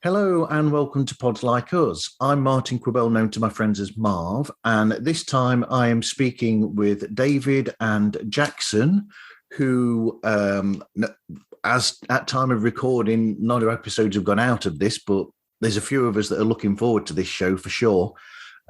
Hello and welcome to Pods Like Us. I'm Martin Quibell, known to my friends as Marv, and this time I am speaking with David and Jackson, who, as at time of recording, none of episodes have gone out of this, but there's a few of us that are looking forward to this show for sure.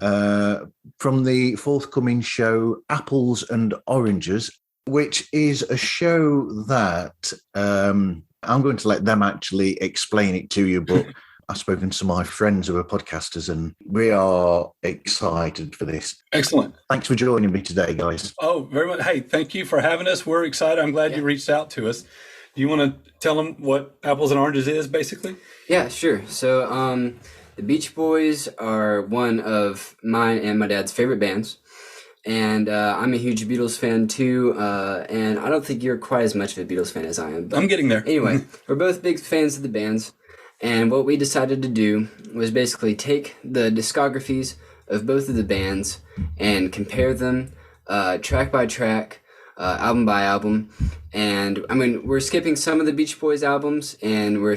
From the forthcoming show Apples and Oranges, which is a show that I'm going to let them actually explain it to you, but I've spoken to my friends who are podcasters and we are excited for this. Excellent. Thanks for joining me today, guys. Oh, very much. Hey, thank you for having us. We're excited. I'm glad you reached out to us. Do you want to tell them what Apples and Oranges is, basically? Yeah, sure. So the Beach Boys are one of mine and my dad's favorite bands. And I'm a huge Beatles fan too, and I don't think you're quite as much of a Beatles fan as I am. But I'm getting there. Anyway, we're both big fans of the bands, and what we decided to do was basically take the discographies of both of the bands and compare them track by track, album by album. And I mean, we're skipping some of the Beach Boys albums, and we're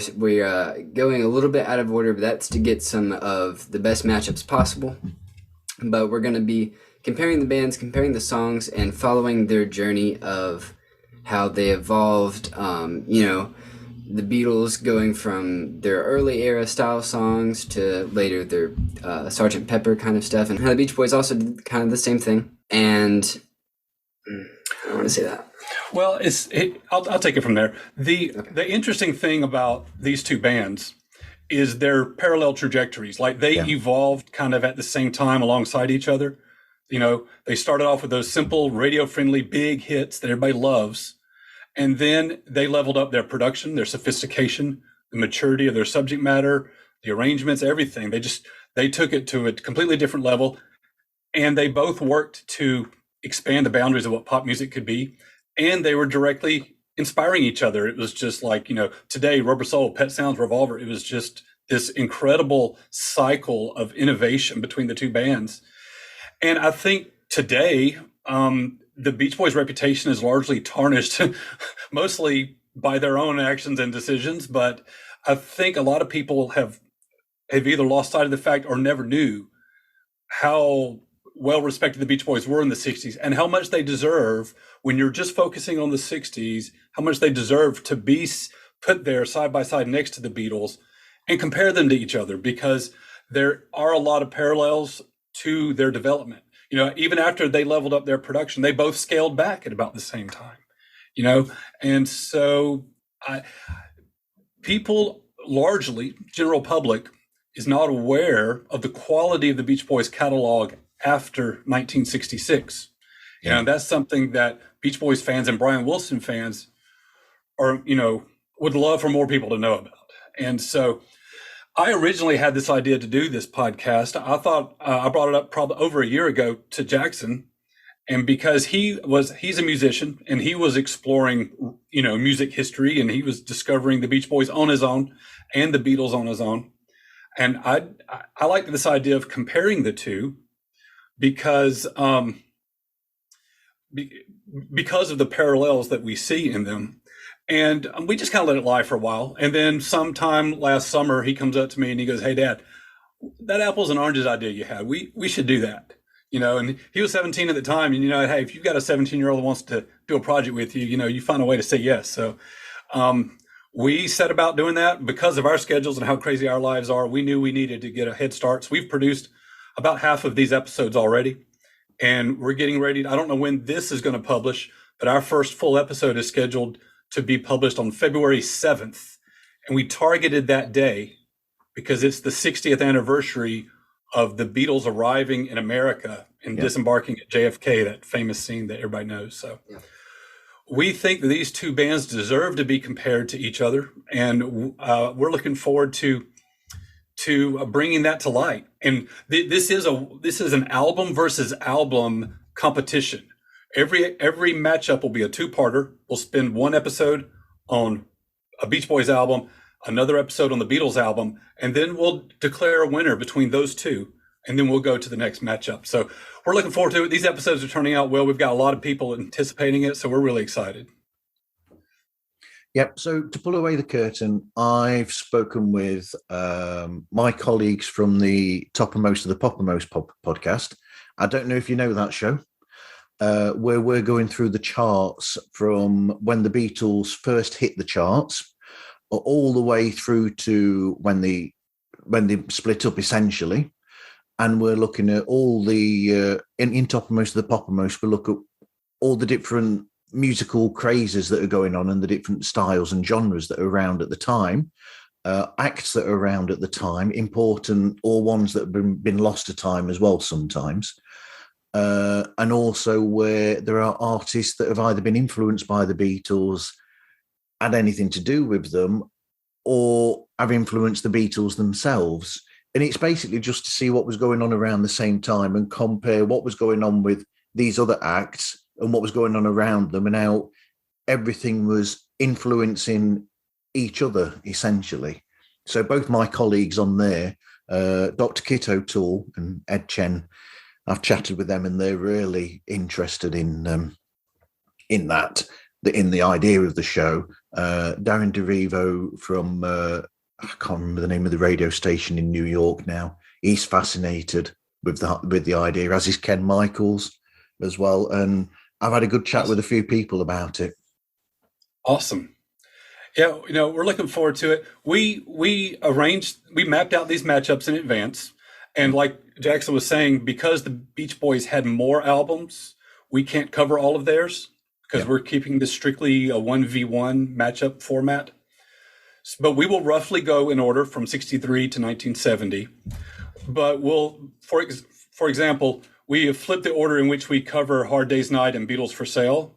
going a little bit out of order, but that's to get some of the best matchups possible. But we're going to be comparing the bands, comparing the songs, and following their journey of how they evolved. The Beatles going from their early era style songs to later their Sgt. Pepper kind of stuff, and how the Beach Boys also did kind of the same thing. And I don't want to say that. Well, I'll take it from there. The interesting thing about these two bands is their parallel trajectories. Like they evolved kind of at the same time alongside each other. You know, they started off with those simple radio-friendly big hits that everybody loves. And then they leveled up their production, their sophistication, the maturity of their subject matter, the arrangements, everything. They took it to a completely different level. And they both worked to expand the boundaries of what pop music could be. And they were directly inspiring each other. It was just like, today, Rubber Soul, Pet Sounds, Revolver. It was just this incredible cycle of innovation between the two bands. And I think today, the Beach Boys' reputation is largely tarnished, mostly by their own actions and decisions. But I think a lot of people have either lost sight of the fact or never knew how well respected the Beach Boys were in the 60s and how much they deserve, when you're just focusing on the 60s, how much they deserve to be put there side by side next to the Beatles and compare them to each other, because there are a lot of parallels to their development. Even after they leveled up their production, they both scaled back at about the same time, and so people largely, general public, is not aware of the quality of the Beach Boys catalog after 1966. And that's something that Beach Boys fans and Brian Wilson fans would love for more people to know about. And so I originally had this idea to do this podcast. I thought I brought it up probably over a year ago to Jackson, and because he's a musician and he was exploring, music history, and he was discovering the Beach Boys on his own and the Beatles on his own. And I liked this idea of comparing the two because of the parallels that we see in them. And we just kind of let it lie for a while. And then sometime last summer, he comes up to me and he goes, "Hey, Dad, that Apples and Oranges idea you had, we should do that." And he was 17 at the time. And, hey, if you've got a 17-year-old that wants to do a project with you, you find a way to say yes. So we set about doing that because of our schedules and how crazy our lives are. We knew we needed to get a head start. So we've produced about half of these episodes already. And we're getting ready. I don't know when this is going to publish, but our first full episode is scheduled to be published on February 7th. And we targeted that day because it's the 60th anniversary of the Beatles arriving in America and disembarking at JFK, that famous scene that everybody knows. So we think that these two bands deserve to be compared to each other. And we're looking forward to to bringing that to light. And this is an album versus album competition. Every matchup will be a two-parter. We'll spend one episode on a Beach Boys album, another episode on the Beatles album, and then we'll declare a winner between those two, and then we'll go to the next matchup. So we're looking forward to it. These episodes are turning out well. We've got a lot of people anticipating it, so we're really excited. Yep. So to pull away the curtain, I've spoken with my colleagues from the Toppermost of the Poppermost podcast. I don't know if you know that show, where we're going through the charts from when the Beatles first hit the charts, all the way through to when they split up, essentially. And we're looking at all the in Toppermost of the Poppermost. We look at all the different musical crazes that are going on and the different styles and genres that are around at the time, acts that are around at the time, important or ones that have been lost to time as well sometimes. And also where there are artists that have either been influenced by the Beatles, had anything to do with them, or have influenced the Beatles themselves. And it's basically just to see what was going on around the same time and compare what was going on with these other acts and what was going on around them and how everything was influencing each other, essentially. So both my colleagues on there, Dr. Kit O'Toole and Ed Chen, I've chatted with them and they're really interested in the idea of the show. Darren DeRivo from, I can't remember the name of the radio station in New York now. He's fascinated with the idea, as is Ken Michaels as well. And I've had a good chat with a few people about it. Awesome. Yeah, we're looking forward to it. We mapped out these matchups in advance. And like Jackson was saying, because the Beach Boys had more albums, we can't cover all of theirs because we're keeping this strictly a 1v1 matchup format. But we will roughly go in order from 63 to 1970. But we'll, for example, we have flipped the order in which we cover Hard Day's Night and Beatles for Sale.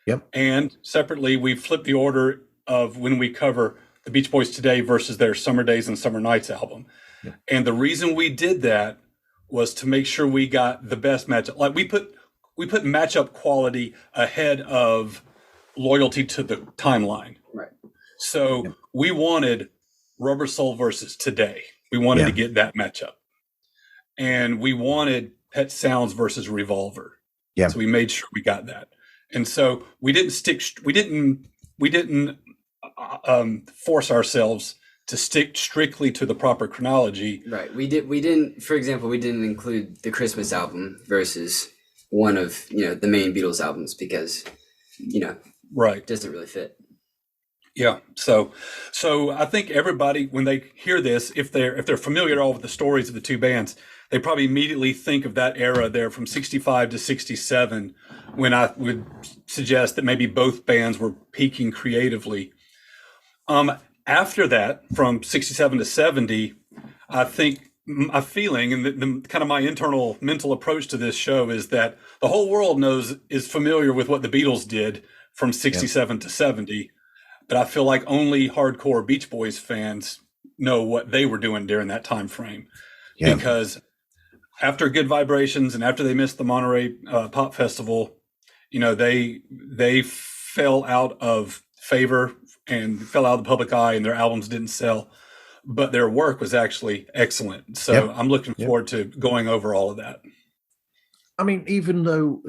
Yep. And separately, we flipped the order of when we cover the Beach Boys Today versus their Summer Days and Summer Nights album. Yep. And the reason we did that was to make sure we got the best matchup. Like we put matchup quality ahead of loyalty to the timeline. Right. So we wanted Rubber Soul versus Today. We wanted to get that matchup. And we wanted Pet Sounds versus Revolver. Yeah. So we made sure we got that. And so we didn't force ourselves to stick strictly to the proper chronology. Right. We didn't, for example, we didn't include the Christmas album versus one of, the main Beatles albums because, right, it doesn't really fit. Yeah. So I think everybody, when they hear this, if they're familiar at all with the stories of the two bands, they probably immediately think of that era there from 65 to 67, when I would suggest that maybe both bands were peaking creatively. After that, from 67 to 70, I think my feeling and the kind of my internal mental approach to this show is that the whole world is familiar with what the Beatles did from 67 to 70. But I feel like only hardcore Beach Boys fans know what they were doing during that time frame. Yeah. Because after Good Vibrations and after they missed the Monterey Pop Festival, they fell out of favor and fell out of the public eye, and their albums didn't sell. But their work was actually excellent. So I'm looking forward to going over all of that. I mean, even though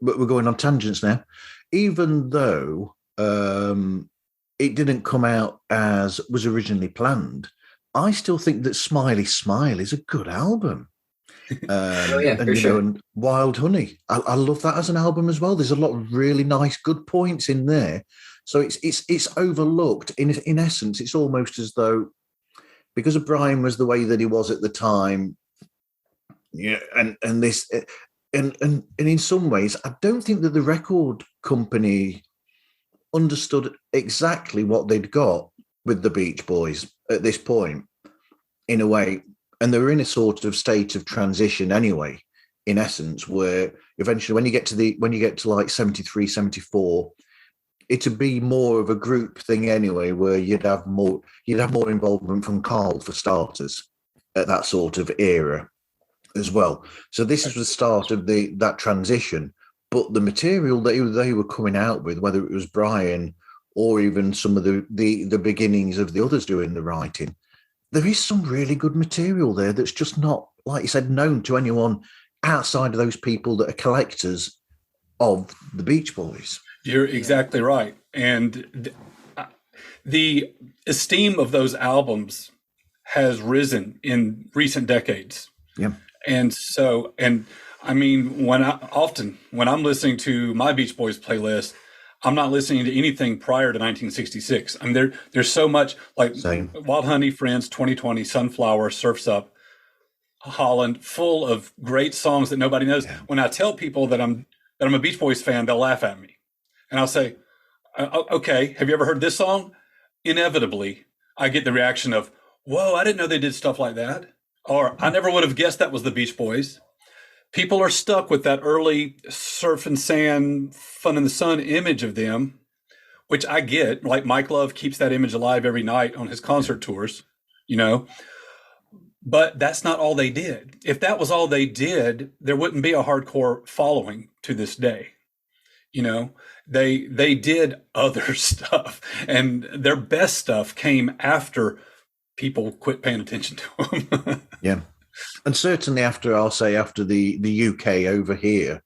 we're going on tangents now, even though it didn't come out as was originally planned, I still think that Smiley Smile is a good album. And Wild Honey, I love that as an album as well. There's a lot of really nice, good points in there. So it's overlooked. In essence, it's almost as though because of Brian was the way that he was at the time. Yeah, and in some ways, I don't think that the record company understood exactly what they'd got with the Beach Boys at this point, in a way. And they were in a sort of state of transition anyway, in essence, where eventually when you get to like 73, 74, it'd be more of a group thing anyway, where you'd have more involvement from Carl for starters. at that sort of era as well. So this is the start of that transition. But the material that they were coming out with, whether it was Brian or even some of the beginnings of the others doing the writing, there is some really good material there that's just not, like you said, known to anyone outside of those people that are collectors of the Beach Boys. You're exactly right. And the esteem of those albums has risen in recent decades. Yeah. And so, and I mean, when I'm listening to my Beach Boys playlist, I'm not listening to anything prior to 1966. I mean, there's so much, like Same. Wild Honey, Friends, 2020, Sunflower, Surf's Up, Holland, full of great songs that nobody knows. Yeah. When I tell people that I'm a Beach Boys fan, they'll laugh at me. And I'll say, okay, have you ever heard this song? Inevitably, I get the reaction of, whoa, I didn't know they did stuff like that. Or I never would have guessed that was the Beach Boys. People are stuck with that early surf and sand, fun in the sun image of them, which I get. Like Mike Love keeps that image alive every night on his concert tours, you know. But that's not all they did. If that was all they did, there wouldn't be a hardcore following to this day. You know, they did other stuff, and their best stuff came after people quit paying attention to them. Yeah. And certainly after the UK over here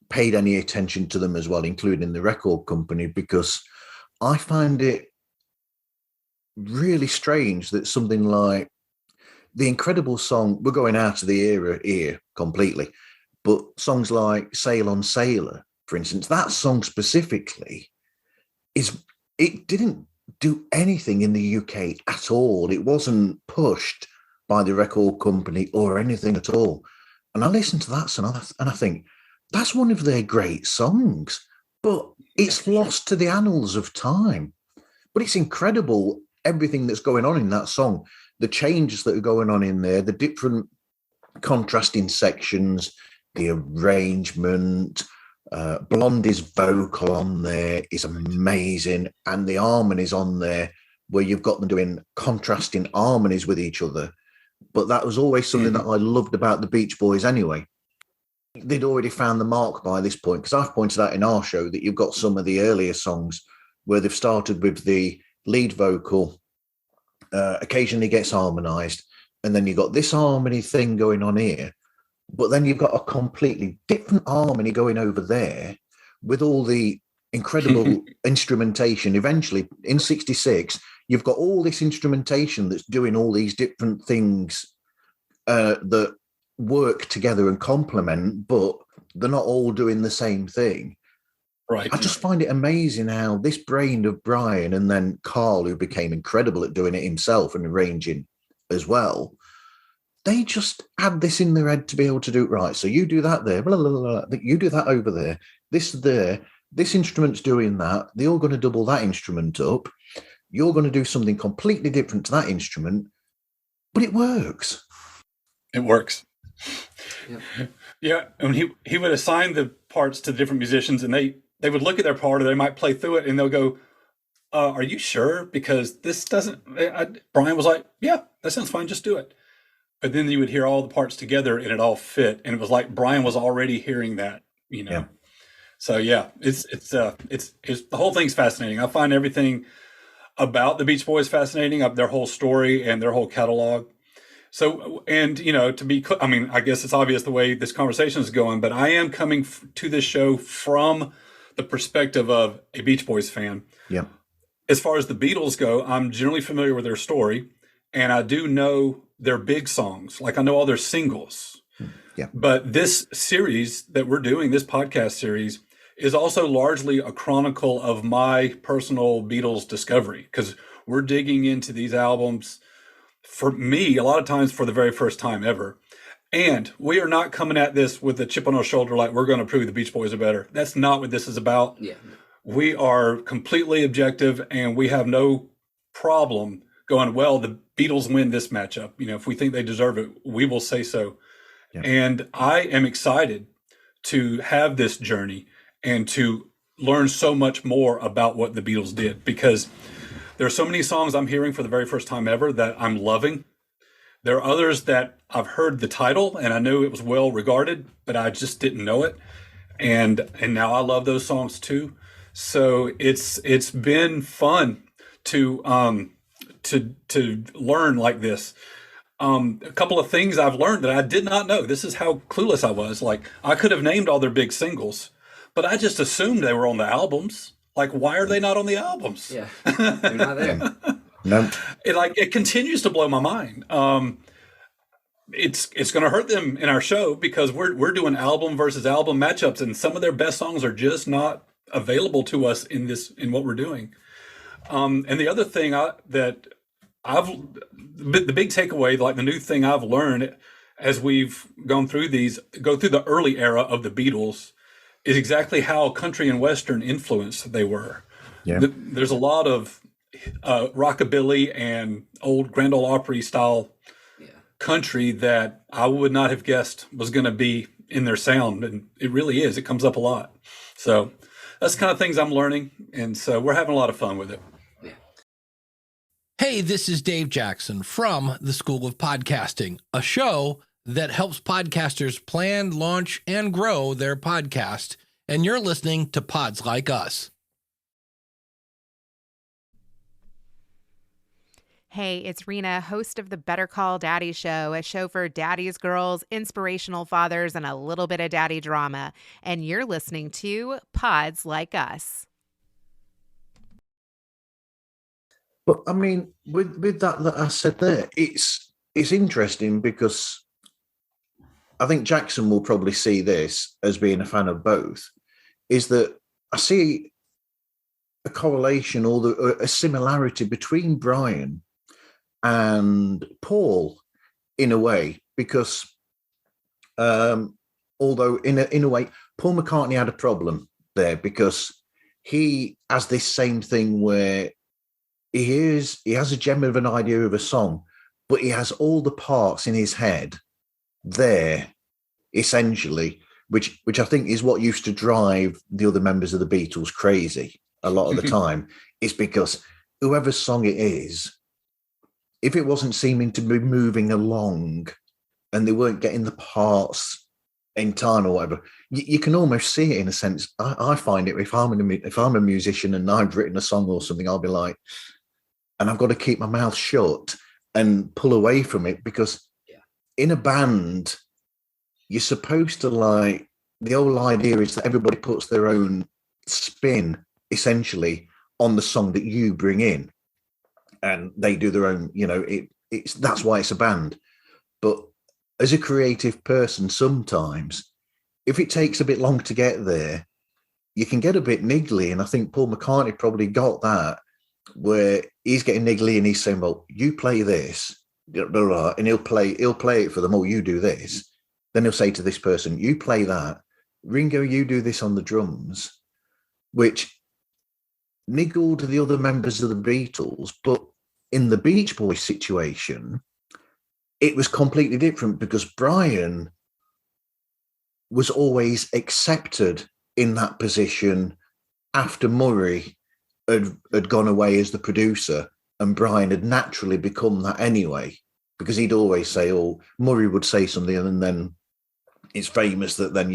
paid any attention to them as well, including the record company, because I find it really strange that something like the incredible song, we're going out of the era here completely, but songs like Sail on Sailor, for instance, that song specifically, it didn't do anything in the UK at all. It wasn't pushed by the record company or anything at all. And I listen to that song and I think, that's one of their great songs, but it's lost to the annals of time. But it's incredible, everything that's going on in that song, the changes that are going on in there, the different contrasting sections, the arrangement, Blondie's vocal on there is amazing, and the harmonies on there where you've got them doing contrasting harmonies with each other. But that was always something that I loved about the Beach Boys anyway. They'd already found the mark by this point, because I've pointed out in our show that you've got some of the earlier songs where they've started with the lead vocal, occasionally gets harmonized, and then you've got this harmony thing going on here, but then you've got a completely different harmony going over there with all the incredible instrumentation. Eventually, in 66, you've got all this instrumentation that's doing all these different things that work together and complement, but they're not all doing the same thing. Right. I just find it amazing how this brain of Brian, and then Carl, who became incredible at doing it himself and arranging as well, they just had this in their head to be able to do it right. So you do that there, blah, blah, blah, blah. You do that over there, this there, this instrument's doing that. They're all going to double that instrument up. You're going to do something completely different to that instrument, but it works. It works. Yep. Yeah. And he would assign the parts to the different musicians, and they would look at their part, or they might play through it, and they'll go, are you sure? Because this doesn't, Brian was like, yeah, that sounds fine. Just do it. But then you would hear all the parts together and it all fit. And it was like Brian was already hearing that, you know? Yeah. So yeah, it's the whole thing's fascinating. I find everything about the Beach Boys fascinating, their whole story and their whole catalog. So, and you know, I guess it's obvious the way this conversation is going, but I am coming to this show from the perspective of a Beach Boys fan. Yeah. As far as the Beatles go, I'm generally familiar with their story, and I do know their big songs. Like I know all their singles. Yeah. But this series that we're doing, this podcast series, is also largely a chronicle of my personal Beatles discovery, because we're digging into these albums, for me, a lot of times for the very first time ever. And we are not coming at this with a chip on our shoulder like we're going to prove the Beach Boys are better. That's not what this is about. Yeah. We are completely objective, and we have no problem going, well, the Beatles win this matchup. You know, if we think they deserve it, we will say so. Yeah. And I am excited to have this journey and to learn so much more about what the Beatles did, because there are so many songs I'm hearing for the very first time ever that I'm loving. There are others that I've heard the title and I knew it was well regarded, but I just didn't know it. And now I love those songs too. So it's been fun to learn like this. A couple of things I've learned that I did not know. This is how clueless I was. Like, I could have named all their big singles, but I just assumed they were on the albums. Like, why are they not on the albums? Yeah, they're not there. No. It continues to blow my mind. It's going to hurt them in our show because we're doing album versus album matchups, and some of their best songs are just not available to us in what we're doing. And the other thing the big takeaway, like the new thing I've learned as we've go through the early era of the Beatles, is exactly how country and Western influenced they were. Yeah. There's a lot of rockabilly and old Grand Ole Opry style country that I would not have guessed was going to be in their sound. And it really is. It comes up a lot. So that's the kind of things I'm learning. And so we're having a lot of fun with it. Hey, this is Dave Jackson from the School of Podcasting, a show that helps podcasters plan, launch, and grow their podcast. And you're listening to Pods Like Us. Hey, it's Rena, host of the Better Call Daddy Show, a show for daddy's girls, inspirational fathers, and a little bit of daddy drama. And you're listening to Pods Like Us. But I mean, with that I said there, it's interesting because I think Jackson will probably see this as being a fan of both, is that I see a correlation or a similarity between Brian and Paul in a way, because although in a way, Paul McCartney had a problem there because he has this same thing where he has a gem of an idea of a song, but he has all the parts in his head there, essentially, which I think is what used to drive the other members of the Beatles crazy a lot of the time, is because whoever's song it is, if it wasn't seeming to be moving along and they weren't getting the parts in time or whatever, you can almost see it in a sense. I find it, if I'm a musician and I've written a song or something, I'll be like, and I've got to keep my mouth shut and pull away from it, because in a band, you're supposed to, like, the whole idea is that everybody puts their own spin essentially on the song that you bring in, and they do their own, it's that's why it's a band. But as a creative person, sometimes if it takes a bit long to get there, you can get a bit niggly. And I think Paul McCartney probably got that, where he's getting niggly and he's saying, well, you play this, and he'll play it for them. Oh, you do this. Then he'll say to this person, you play that. Ringo, you do this on the drums, which niggled the other members of the Beatles. But in the Beach Boys situation, it was completely different, because Brian was always accepted in that position after Murray had gone away as the producer, and Brian had naturally become that anyway, because he'd always say, oh, Murray would say something, and then it's famous that then,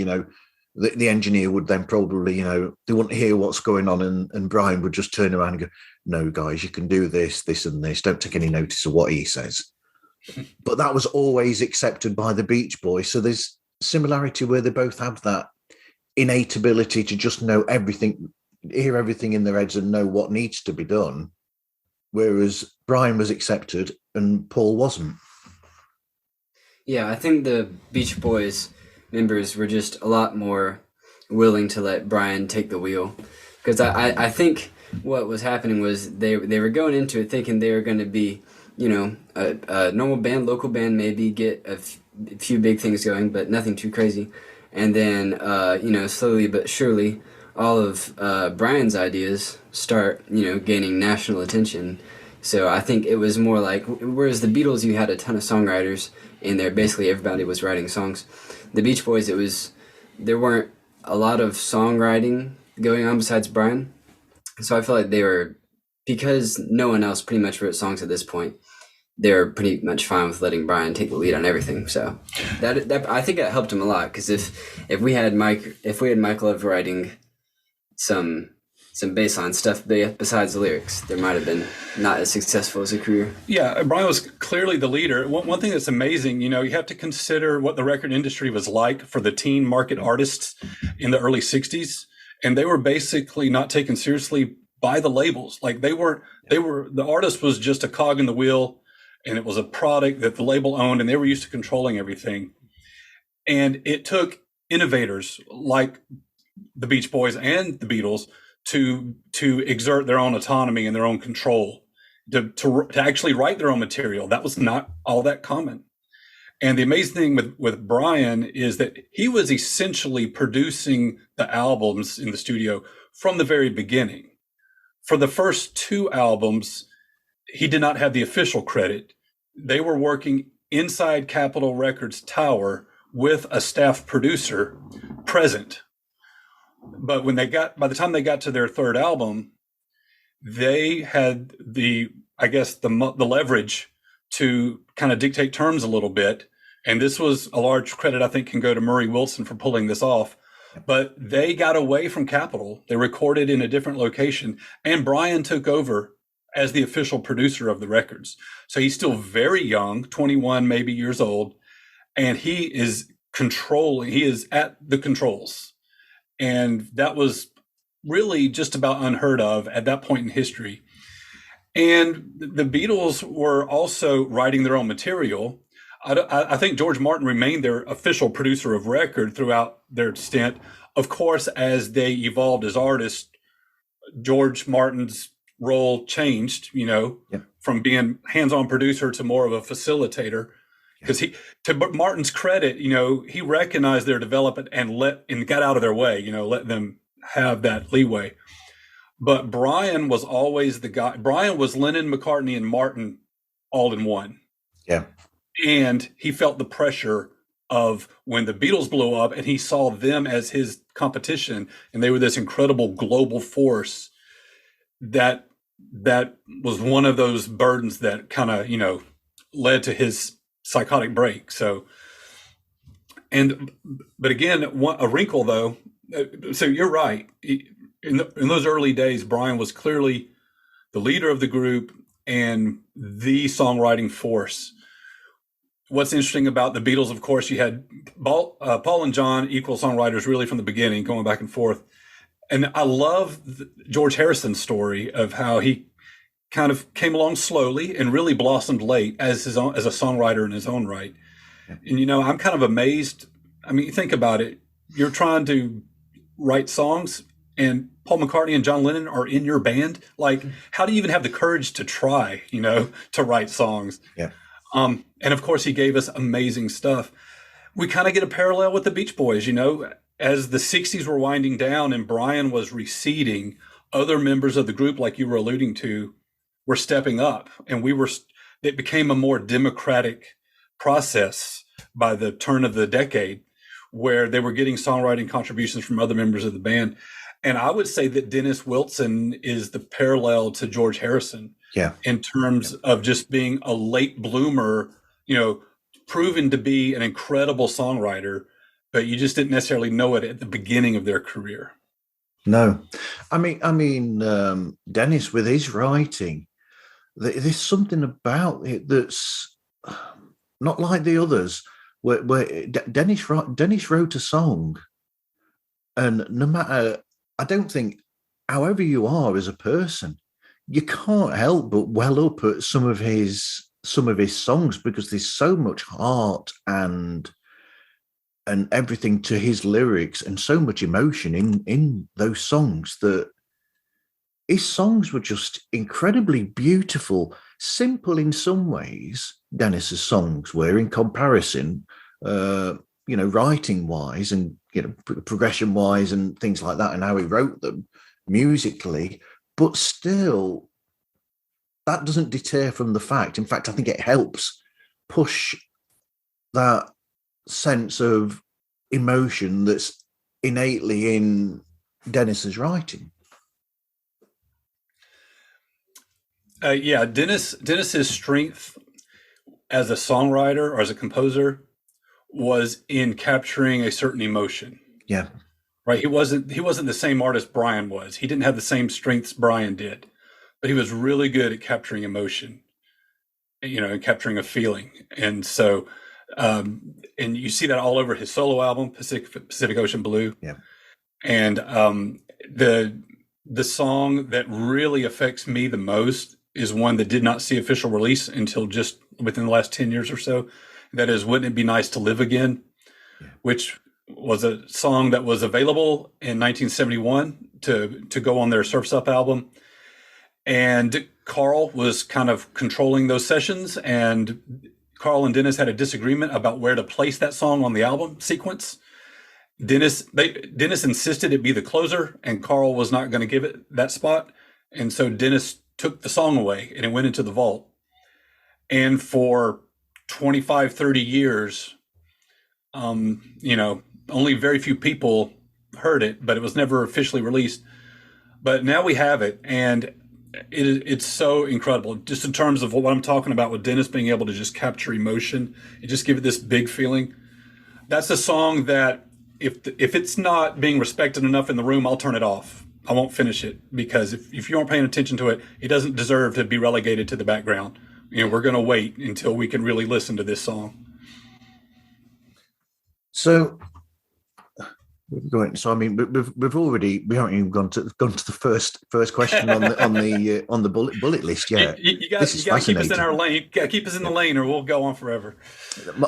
the engineer would then probably, they wouldn't hear what's going on, and Brian would just turn around and go, no, guys, you can do this, this and this. Don't take any notice of what he says. But that was always accepted by the Beach Boys. So there's similarity where they both have that innate ability to just know everything, hear everything in their heads and know what needs to be done. Whereas Brian was accepted and Paul wasn't. Yeah, I think the Beach Boys members were just a lot more willing to let Brian take the wheel. Because I think what was happening was they were going into it thinking they were going to be, a normal band, local band, maybe get a few big things going, but nothing too crazy. And then, slowly but surely, all of Brian's ideas start, gaining national attention. So I think it was more like, whereas the Beatles, you had a ton of songwriters in there, basically everybody was writing songs. The Beach Boys, there weren't a lot of songwriting going on besides Brian. So I feel like they were, because no one else pretty much wrote songs at this point, they're pretty much fine with letting Brian take the lead on everything. So that I think that helped him a lot, because if we had Mike Love writing some baseline stuff besides the lyrics, there might have been not as successful as a career. Yeah, Brian was clearly the leader. One thing that's amazing, you have to consider what the record industry was like for the teen market artists in the early 60s. And they were basically not taken seriously by the labels. Like the artist was just a cog in the wheel, and it was a product that the label owned, and they were used to controlling everything. And it took innovators like the Beach Boys and the Beatles to exert their own autonomy and their own control, to actually write their own material. That was not all that common. And the amazing thing with Brian is that he was essentially producing the albums in the studio from the very beginning. For the first 2 albums, he did not have the official credit. They were working inside Capitol Records Tower with a staff producer present. But by the time they got to their 3rd album, they had the leverage to kind of dictate terms a little bit. And this was a large credit, I think, can go to Murray Wilson for pulling this off. But they got away from Capitol. They recorded in a different location, and Brian took over as the official producer of the records. So he's still very young, 21 maybe years old, and he is at the controls. And that was really just about unheard of at that point in history. And the Beatles were also writing their own material. I think George Martin remained their official producer of record throughout their stint. Of course, as they evolved as artists, George Martin's role changed, from being hands-on producer to more of a facilitator. Because to Martin's credit, he recognized their development and got out of their way, let them have that leeway. But Brian was always the guy. Brian was Lennon, McCartney, and Martin all in one. Yeah. And he felt the pressure of when the Beatles blew up, and he saw them as his competition, and they were this incredible global force. That was one of those burdens that kind of, led to his psychotic break. But again, a wrinkle though. So you're right. In those early days, Brian was clearly the leader of the group and the songwriting force. What's interesting about the Beatles, of course, you had Paul and John, equal songwriters really from the beginning, going back and forth. And I love George Harrison's story of how he kind of came along slowly and really blossomed late as a songwriter in his own right. And, I'm kind of amazed. I mean, think about it. You're trying to write songs, and Paul McCartney and John Lennon are in your band. Like, how do you even have the courage to try, to write songs? Yeah. And of course, he gave us amazing stuff. We kind of get a parallel with the Beach Boys, as the 60s were winding down and Brian was receding, other members of the group, like you were alluding to, were stepping up, and it became a more democratic process by the turn of the decade, where they were getting songwriting contributions from other members of the band. And I would say that Dennis Wilson is the parallel to George Harrison, in terms of just being a late bloomer, proven to be an incredible songwriter, but you just didn't necessarily know it at the beginning of their career. No, I mean, Dennis, with his writing, there's something about it that's not like the others. Where Dennis wrote a song, and no matter, I don't think, however you are as a person, you can't help but well up at some of his songs, because there's so much heart and everything to his lyrics, and so much emotion in those songs, that his songs were just incredibly beautiful, simple in some ways. Dennis's songs were, in comparison, writing wise and progression wise and things like that, and how he wrote them musically. But still, that doesn't deter from the fact. In fact, I think it helps push that sense of emotion that's innately in Dennis's writing. Dennis's strength as a songwriter or as a composer was in capturing a certain emotion. Yeah. Right. He wasn't the same artist Brian was. He didn't have the same strengths Brian did, but he was really good at capturing emotion, and capturing a feeling. And so, and you see that all over his solo album, Pacific Ocean Blue. Yeah. And the song that really affects me the most is one that did not see official release until just within the last 10 years or so. That is, Wouldn't It Be Nice to Live Again, which was a song that was available in 1971 to go on their Surf's Up album. And Carl was kind of controlling those sessions, and Carl and Dennis had a disagreement about where to place that song on the album sequence. Dennis insisted it be the closer, and Carl was not going to give it that spot. And so Dennis took the song away, and it went into the vault. And for 25, 30 years, only very few people heard it, but it was never officially released. But now we have it, and it's so incredible, just in terms of what I'm talking about with Dennis being able to just capture emotion and just give it this big feeling. That's a song that if it's not being respected enough in the room, I'll turn it off. I won't finish it, because if you aren't paying attention to it, it doesn't deserve to be relegated to the background. We're going to wait until we can really listen to this song. So I mean, we haven't even gone to the first question on the bullet list yet. You got to keep us in our lane. Keep us in the lane, or we'll go on forever.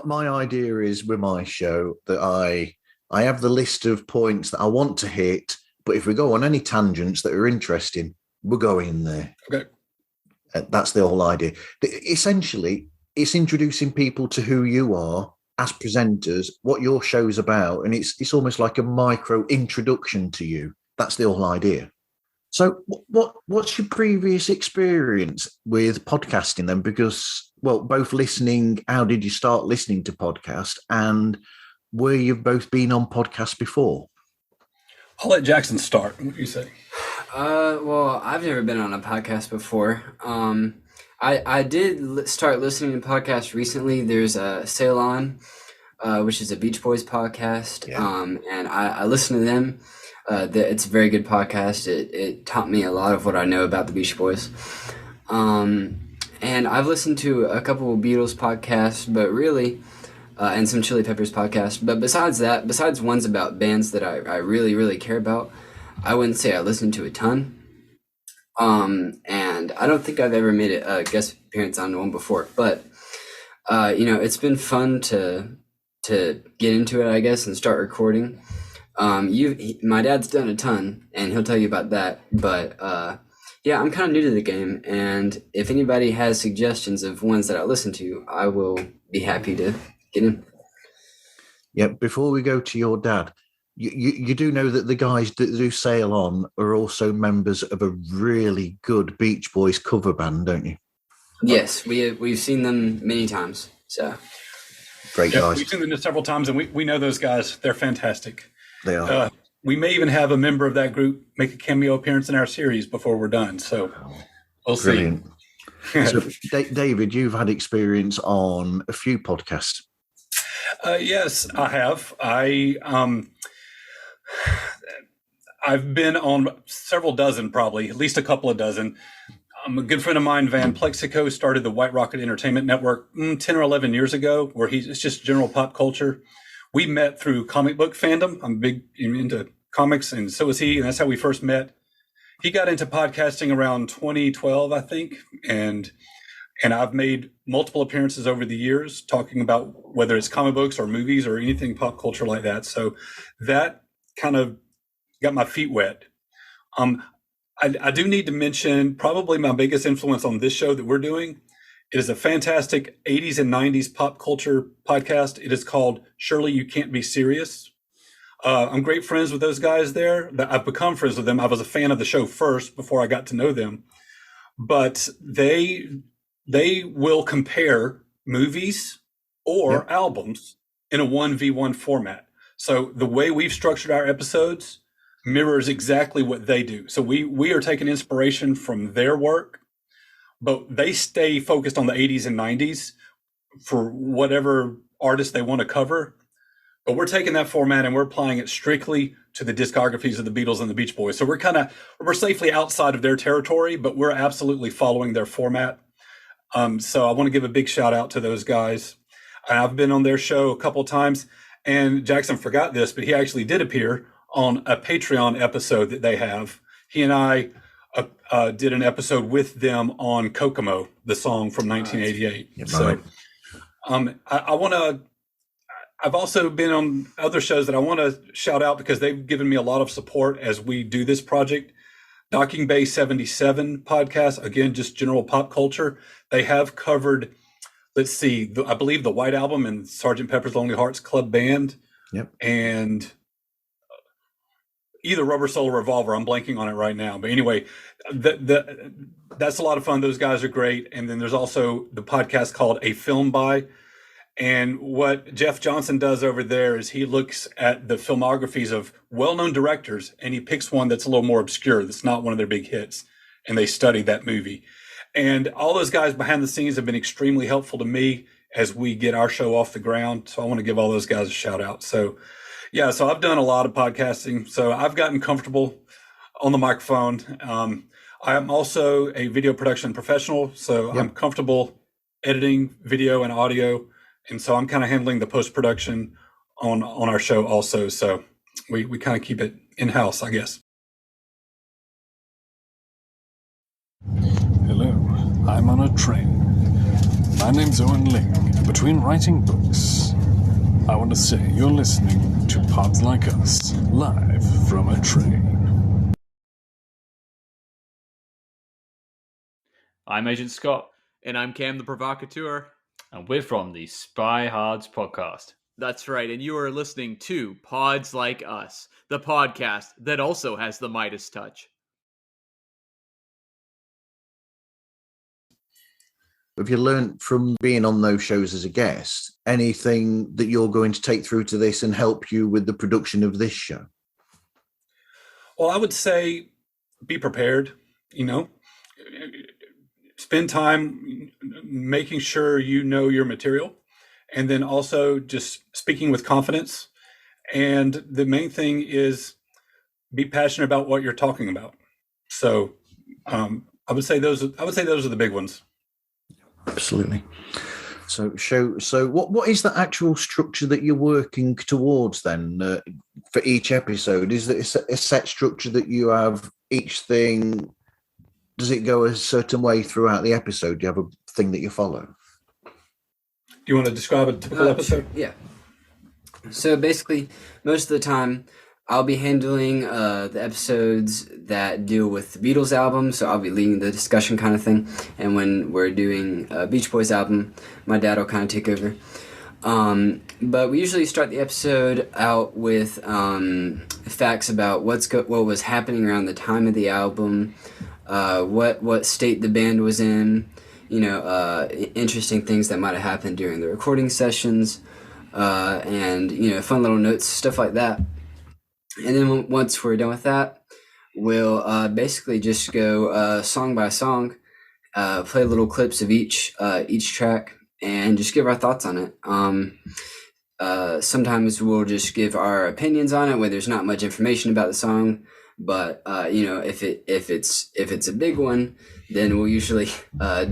My idea is with my show that I have the list of points that I want to hit, but if we go on any tangents that are interesting, we're going in there. Okay. That's the whole idea. Essentially, it's introducing people to who you are as presenters, what your show's about, and it's almost like a micro introduction to you. That's the whole idea. So what's your previous experience with podcasting then? Because, well, both listening, how did you start listening to podcasts, and where you've both been on podcasts before? I'll let Jackson start. What do you say? Well, I've never been on a podcast before. I did start listening to podcasts recently. There's a Sail On, which is a Beach Boys podcast. Yeah. And I listen to them. It's a very good podcast. It taught me a lot of what I know about the Beach Boys. And I've listened to a couple of Beatles podcasts, but really, and some Chili Peppers podcasts. But besides ones about bands that I really, really care about, I wouldn't say I listen to a ton. And I don't think I've ever made a guest appearance on one before, but, it's been fun to get into it, I guess, and start recording. My dad's done a ton, and he'll tell you about that, but, yeah, I'm kind of new to the game, and if anybody has suggestions of ones that I listen to, I will be happy to get in. Yeah, before we go to your dad, you do know that the guys that do Sail On are also members of a really good Beach Boys cover band, don't you? Yes, we've seen them many times. So great guys. We've seen them several times, and we know those guys. They're fantastic. They are. We may even have a member of that group make a cameo appearance in our series before we're done. So we'll Brilliant. See. So, David, you've had experience on a few podcasts. Yes, I have. I've been on several dozen, probably at least a couple of dozen. A good friend of mine, Van Plexico, started the White Rocket Entertainment Network 10 or 11 years ago, where it's just general pop culture. We met through comic book fandom. I'm big into comics, and so is he, and that's how we first met. He got into podcasting around 2012, I think, and I've made multiple appearances over the years talking about whether it's comic books or movies or anything pop culture like that. So that kind of got my feet wet. I do need to mention probably my biggest influence on this show that we're doing. It is a fantastic 80s and 90s pop culture podcast. It is called Surely You Can't Be Serious. I'm great friends with those guys there. I've become friends with them. I was a fan of the show first before I got to know them. But they will compare movies or albums in a 1v1 format. So the way we've structured our episodes mirrors exactly what they do. So we are taking inspiration from their work, but they stay focused on the 80s and 90s. for whatever artist they want to cover. But we're taking that format and we're applying it strictly to the discographies of the Beatles and the Beach Boys. So we're safely outside of their territory, but we're absolutely following their format. So I want to give a big shout out to those guys. I've been on their show a couple of times, and Jackson forgot this, but he actually did appear on a Patreon episode that they have. He and I did an episode with them on Kokomo, the song from 1988. Right. So I've also been on other shows that I want to shout out because they've given me a lot of support as we do this project. Docking Bay 77 podcast, again, just general pop culture. They have covered, let's see, I believe the White Album and Sgt. Pepper's Lonely Hearts Club Band. Yep. And either Rubber Soul or Revolver. I'm blanking on it right now. But anyway, that's a lot of fun. Those guys are great. And then there's also the podcast called A Film By. And what Jeff Johnson does over there is he looks at the filmographies of well-known directors and he picks one that's a little more obscure, that's not one of their big hits, and they study that movie. And all those guys behind the scenes have been extremely helpful to me as we get our show off the ground. So I want to give all those guys a shout out. So yeah, so I've done a lot of podcasting. So I've gotten comfortable on the microphone. I am also a video production professional. So I'm comfortable editing video and audio. And so I'm kind of handling the post-production on our show also. So we kind of keep it in-house, I guess. Hello, I'm on a train. My name's Owen Ling, and between writing books, I want to say you're listening to Pods Like Us, live from a train. I'm Agent Scott. And I'm Cam the Provocateur. And we're from the Spy Hards podcast. That's right, and you are listening to Pods Like Us, the podcast that also has the Midas touch. Have you learned from being on those shows as a guest anything that you're going to take through to this and help you with the production of this show? Well, I would say be prepared, spend time making sure you know your material, and then also just speaking with confidence. And the main thing is be passionate about what you're talking about. So I would say those are the big ones. Absolutely. So what is the actual structure that you're working towards then for each episode? Is there a set structure that you have each thing? Does it go a certain way throughout the episode? Do you have a thing that you follow? Do you want to describe a typical episode? Yeah. So basically, most of the time, I'll be handling the episodes that deal with the Beatles album, so I'll be leading the discussion kind of thing. And when we're doing a Beach Boys album, my dad will kind of take over. But we usually start the episode out with facts about what was happening around the time of the album, what state the band was in, interesting things that might have happened during the recording sessions, and fun little notes, stuff like that. And then once we're done with that, we'll basically just go song by song, play little clips of each track, and just give our thoughts on it. Sometimes we'll just give our opinions on it where there's not much information about the song. But if it's a big one, then we'll usually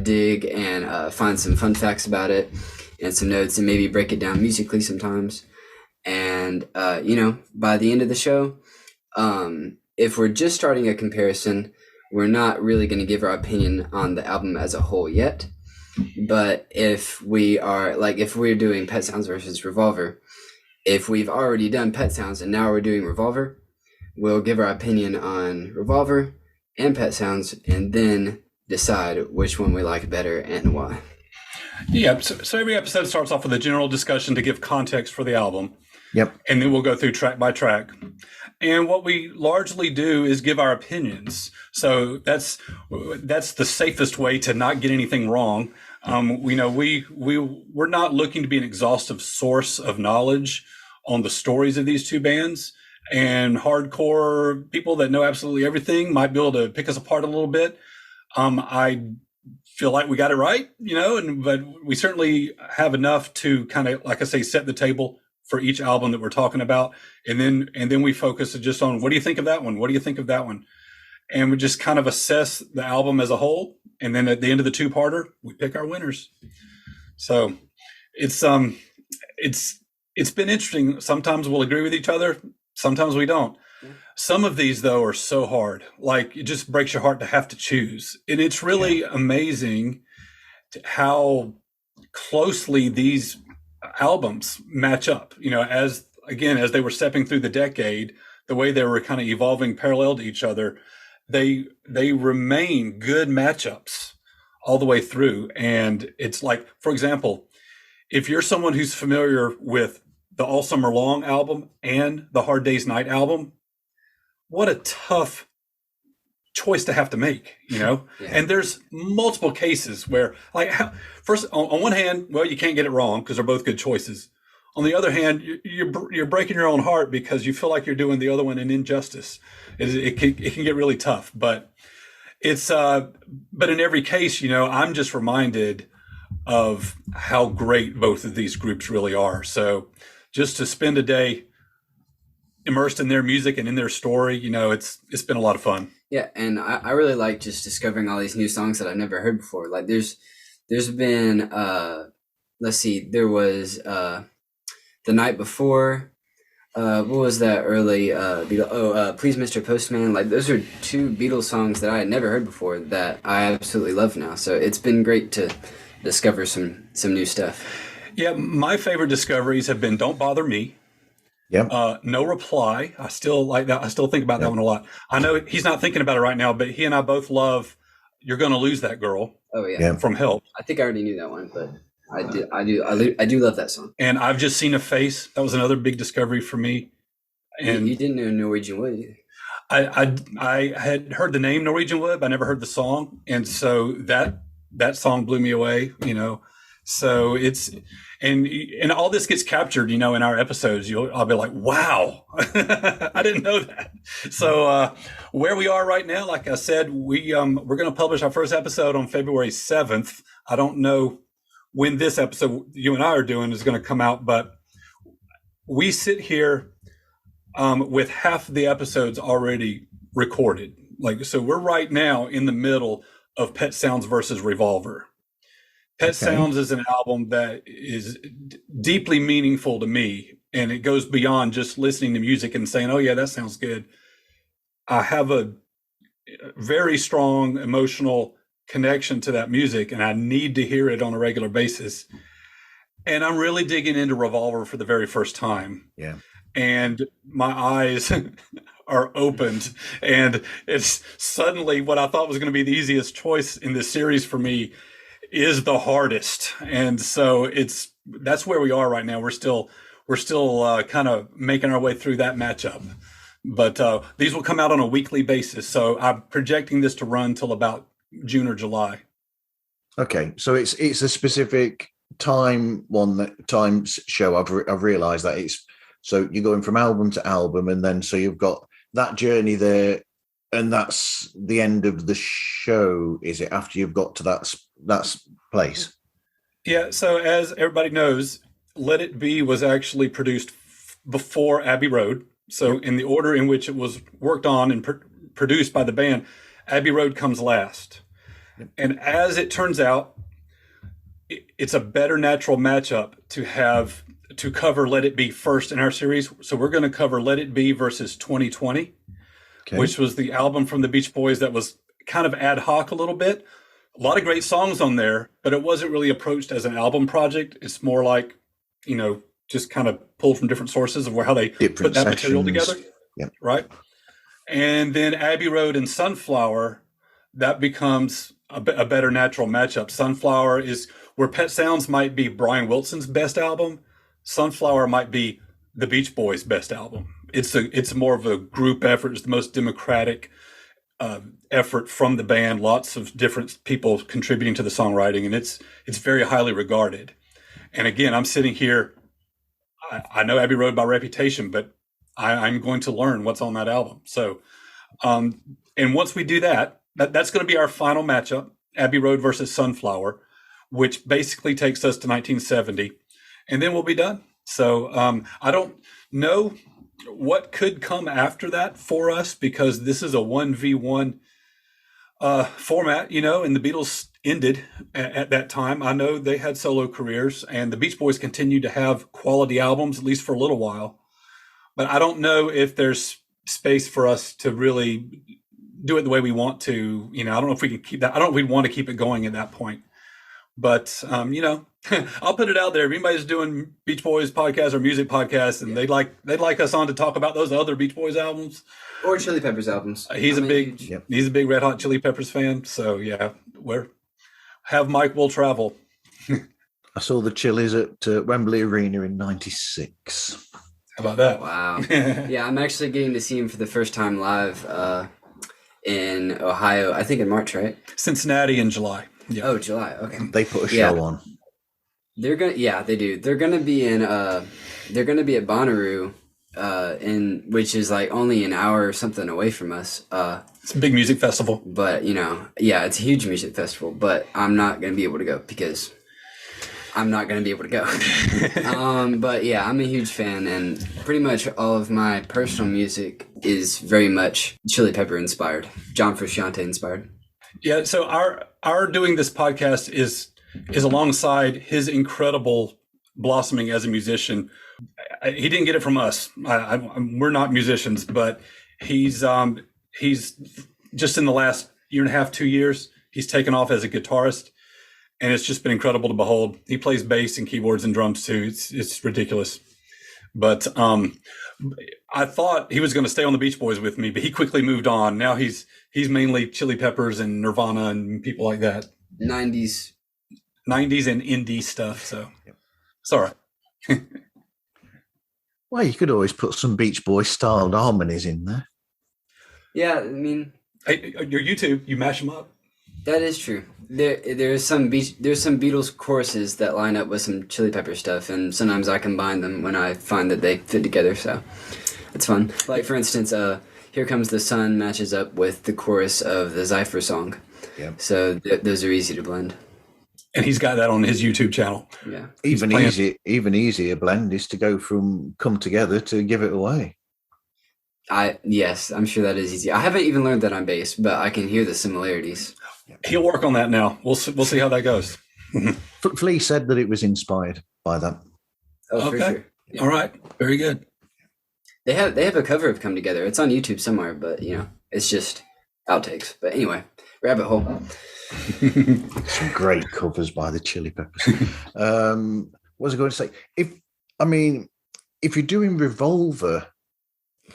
dig and find some fun facts about it and some notes, and maybe break it down musically sometimes. And by the end of the show, if we're just starting a comparison, we're not really going to give our opinion on the album as a whole yet. But if we're doing Pet Sounds versus Revolver, if we've already done Pet Sounds and now we're doing Revolver, we'll give our opinion on Revolver and Pet Sounds, and then decide which one we like better and why. Yeah, so every episode starts off with a general discussion to give context for the album. Yep. And then we'll go through track by track. And what we largely do is give our opinions. So that's the safest way to not get anything wrong. We're not looking to be an exhaustive source of knowledge on the stories of these two bands. And hardcore people that know absolutely everything might be able to pick us apart a little bit. I feel like we got it right, but we certainly have enough to kind of, like I say, set the table for each album that we're talking about. And then we focus just on, what do you think of that one? What do you think of that one? And we just kind of assess the album as a whole. And then at the end of the two-parter, we pick our winners. So it's been interesting. Sometimes we'll agree with each other. Sometimes we don't. Some of these, though, are so hard. Like, it just breaks your heart to have to choose. And it's really amazing how closely these albums match up. As they were stepping through the decade, the way they were kind of evolving parallel to each other, they remain good matchups all the way through. And it's like, for example, if you're someone who's familiar with the All Summer Long album and the Hard Day's Night album, what a tough choice to have to make, Yeah. And there's multiple cases where, like, first, on one hand, well, you can't get it wrong because they're both good choices. On the other hand, you're breaking your own heart because you feel like you're doing the other one an injustice. It can get really tough, but but in every case, I'm just reminded of how great both of these groups really are. So just to spend a day immersed in their music and in their story, it's been a lot of fun. Yeah, and I really like just discovering all these new songs that I've never heard before. Like there's been let's see, there was The Night Before, what was that early Beatles? Please Mr. Postman. Like those are two Beatles songs that I had never heard before that I absolutely love now. So it's been great to discover some new stuff. Yeah, my favorite discoveries have been Don't Bother Me. Yeah. No Reply. I still like that. I still think about that one a lot. I know he's not thinking about it right now, but he and I both love You're Gonna Lose That Girl. Oh yeah. From Help. I think I already knew that one, but I do love that song. And I've Just Seen a Face. That was another big discovery for me. And you didn't know Norwegian Wood either. I had heard the name Norwegian Wood, but I never heard the song. And so that song blew me away, So it's and all this gets captured, in our episodes. I'll be like, wow, I didn't know that. So where we are right now, like I said, we're going to publish our first episode on February 7th. I don't know when this episode you and I are doing is going to come out, but we sit here with half the episodes already recorded. So we're right now in the middle of Pet Sounds versus Revolver. Pet Sounds is an album that is deeply meaningful to me, and it goes beyond just listening to music and saying, oh yeah, that sounds good. I have a very strong emotional connection to that music, and I need to hear it on a regular basis. And I'm really digging into Revolver for the very first time. Yeah. And my eyes are opened, and it's suddenly what I thought was going to be the easiest choice in this series for me is the hardest. And so that's where we are right now. We're still kind of making our way through that matchup, but these will come out on a weekly basis. So I'm projecting this to run till about June or July. Okay. So it's a specific time show. I've realized that so you're going from album to album, and then so you've got that journey there, and that's the end of the show, is it, after you've got to that place? Yeah, so as everybody knows, Let It Be was actually produced before Abbey Road. So in the order in which it was worked on and produced by the band, Abbey Road comes last. And as it turns out, it's a better natural matchup to cover Let It Be first in our series. So we're going to cover Let It Be versus 2020. Which was the album from the Beach Boys that was kind of ad hoc a little bit. A lot of great songs on there, but it wasn't really approached as an album project. It's more like, just kind of pulled from different sources of how they put that material together. Yep. Right? And then Abbey Road and Sunflower, that becomes a better natural matchup. Sunflower is where Pet Sounds might be Brian Wilson's best album. Sunflower might be the Beach Boys' best album. It's more of a group effort. It's the most democratic effort from the band. Lots of different people contributing to the songwriting, and it's very highly regarded. And again, I'm sitting here. I know Abbey Road by reputation, but I'm going to learn what's on that album. So, and once we do that's going to be our final matchup. Abbey Road versus Sunflower, which basically takes us to 1970, and then we'll be done. So I don't know what could come after that for us, because this is a 1v1 format, and the Beatles ended at that time. I know they had solo careers, and the Beach Boys continued to have quality albums, at least for a little while. But I don't know if there's space for us to really do it the way we want to. I don't know if we can keep that. I don't know if we'd want to keep it going at that point. But, I'll put it out there. If anybody's doing Beach Boys podcasts or music podcasts, and they'd like us on to talk about those other Beach Boys albums or Chili Peppers albums. He's a big Red Hot Chili Peppers fan. So yeah, we'll travel. I saw the Chili's at Wembley Arena in '96. How about that? Wow. Yeah, I'm actually getting to see him for the first time live in Ohio, I think in March, right? Cincinnati in July. Yeah. Oh, July. Okay. They put a show on. They're gonna, they do. They're gonna be in. They're gonna be at Bonnaroo, which is like only an hour or something away from us. It's a big music festival. But it's a huge music festival. But I'm not gonna be able to go because I'm not gonna be able to go. But yeah, I'm a huge fan, and pretty much all of my personal music is very much Chili Pepper inspired, John Frusciante inspired. Yeah. So our doing this podcast is alongside his incredible blossoming as a musician. He didn't get it from us. We're not musicians, but he's just in the last year and a half, 2 years, he's taken off as a guitarist, and it's just been incredible to behold. He plays bass and keyboards and drums too. It's ridiculous. But I thought he was going to stay on the Beach Boys with me, but he quickly moved on. Now he's mainly Chili Peppers and Nirvana and people like that. 90s and indie stuff. So it's all right. Well, you could always put some Beach Boys styled harmonies in there. Yeah, I mean, hey, your YouTube, you mash them up. That is true. There's some Beatles choruses that line up with some Chili Pepper stuff, and sometimes I combine them when I find that they fit together. So it's fun. Like for instance, "Here Comes the Sun" matches up with the chorus of the Cypher song. Yeah. So those are easy to blend. And he's got that on his YouTube channel. Yeah. Even easier blend is to go from "Come Together" to "Give It Away." Yes, I'm sure that is easy. I haven't even learned that on bass, but I can hear the similarities. He'll work on that now. We'll see how that goes. Flea said that it was inspired by that. Oh, okay. For sure. Yeah. All right. Very good. They have a cover of "Come Together." It's on YouTube somewhere, but it's just outtakes. But anyway, rabbit hole. Some great covers by the Chili Peppers. What was I going to say? If you're doing Revolver,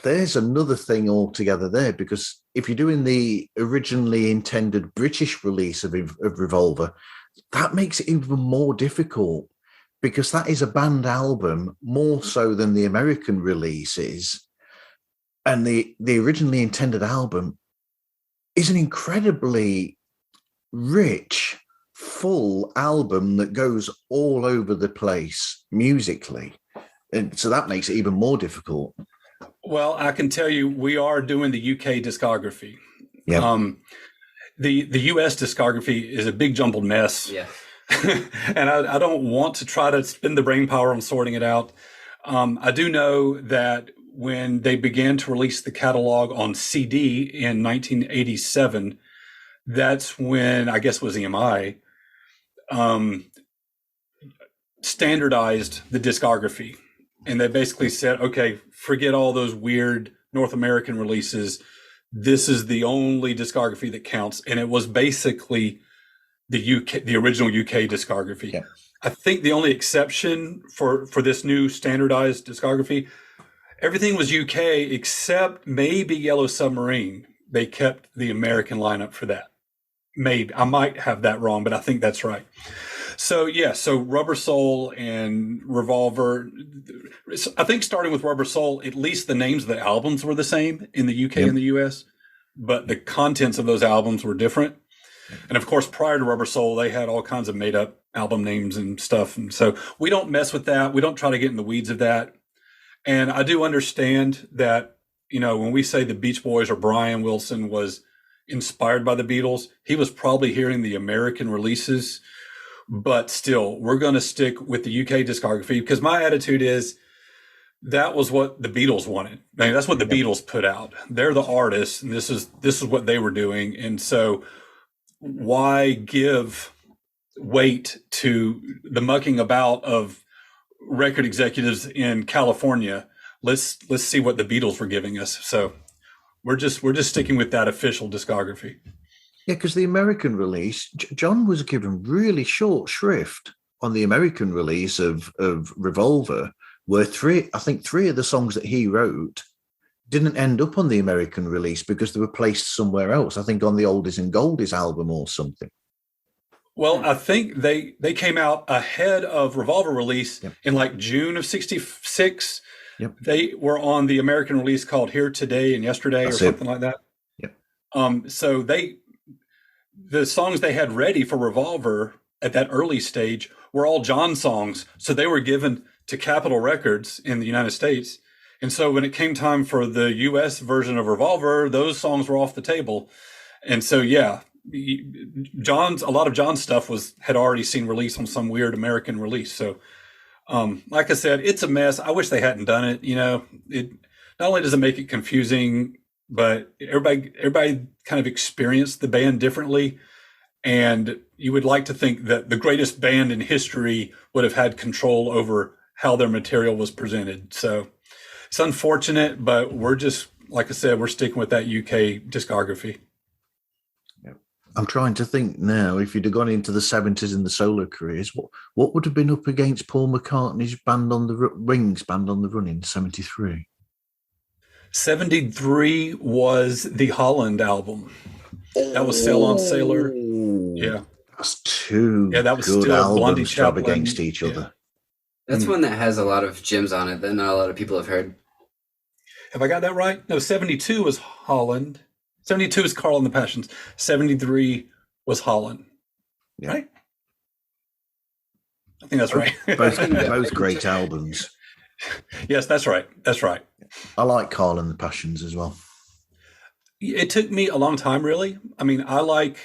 there's another thing altogether there, because if you're doing the originally intended British release of Revolver, that makes it even more difficult, because that is a band album more so than the American release is. And the originally intended album is an incredibly rich, full album that goes all over the place musically. And so that makes it even more difficult. Well, I can tell you, we are doing the UK discography. Yeah. The US discography is a big jumbled mess. Yeah. And I don't want to try to spend the brain power on sorting it out. I do know that when they began to release the catalog on CD in 1987, that's when, I guess it was EMI, standardized the discography. And they basically said, okay, forget all those weird North American releases. This is the only discography that counts. And it was basically the original UK discography. Yeah. I think the only exception for this new standardized discography, everything was UK except maybe Yellow Submarine. They kept the American lineup for that. Maybe. I might have that wrong, but I think that's right. So, yeah, so Rubber Soul and Revolver, I think starting with Rubber Soul, at least the names of the albums were the same in the UK and the US, but the contents of those albums were different. And of course, prior to Rubber Soul, they had all kinds of made up album names and stuff. And so we don't mess with that. We don't try to get in the weeds of that. And I do understand that, when we say the Beach Boys or Brian Wilson was, inspired by the Beatles. He was probably hearing the American releases, but still, we're going to stick with the UK discography because my attitude is that was what the Beatles wanted. I mean, that's what the Beatles put out. They're the artists, and this is what they were doing. And so, why give weight to the mucking about of record executives in California? Let's see what the Beatles were giving us. So we're just sticking with that official discography. Yeah, because the American release, John was given really short shrift on the American release of Revolver, where three of the songs that he wrote didn't end up on the American release because they were placed somewhere else. I think on the Oldies and Goldies album or something. Well, I think they came out ahead of Revolver release in like June of '66. Yep. They were on the American release called Here Today and Yesterday or something like that. Yep. So the songs they had ready for Revolver at that early stage were all John songs. So they were given to Capitol Records in the United States. And so when it came time for the US version of Revolver, those songs were off the table. And so, yeah, a lot of John's stuff had already seen release on some weird American release. So, like I said, it's a mess. I wish they hadn't done it. You know, it not only does it make it confusing, but everybody kind of experienced the band differently. And you would like to think that the greatest band in history would have had control over how their material was presented. So it's unfortunate, but we're just, like I said, we're sticking with that UK discography. I'm trying to think now, if you'd have gone into the 70s in the solo careers, what would have been up against Paul McCartney's Wings Band on the Run in 73? 73 was the Holland album. That was Sail On Sailor. Yeah. That's two that was good still albums Blondie to rub Chaplin. against each other. That's one that has a lot of gems on it that not a lot of people have heard. Have I got that right? No, 72 was Holland. 72 is Carl and the Passions. 73 was Holland. Yeah. Right? I think that's right. Both great albums. Yes, that's right. That's right. I like Carl and the Passions as well. It took me a long time, really. I mean, I love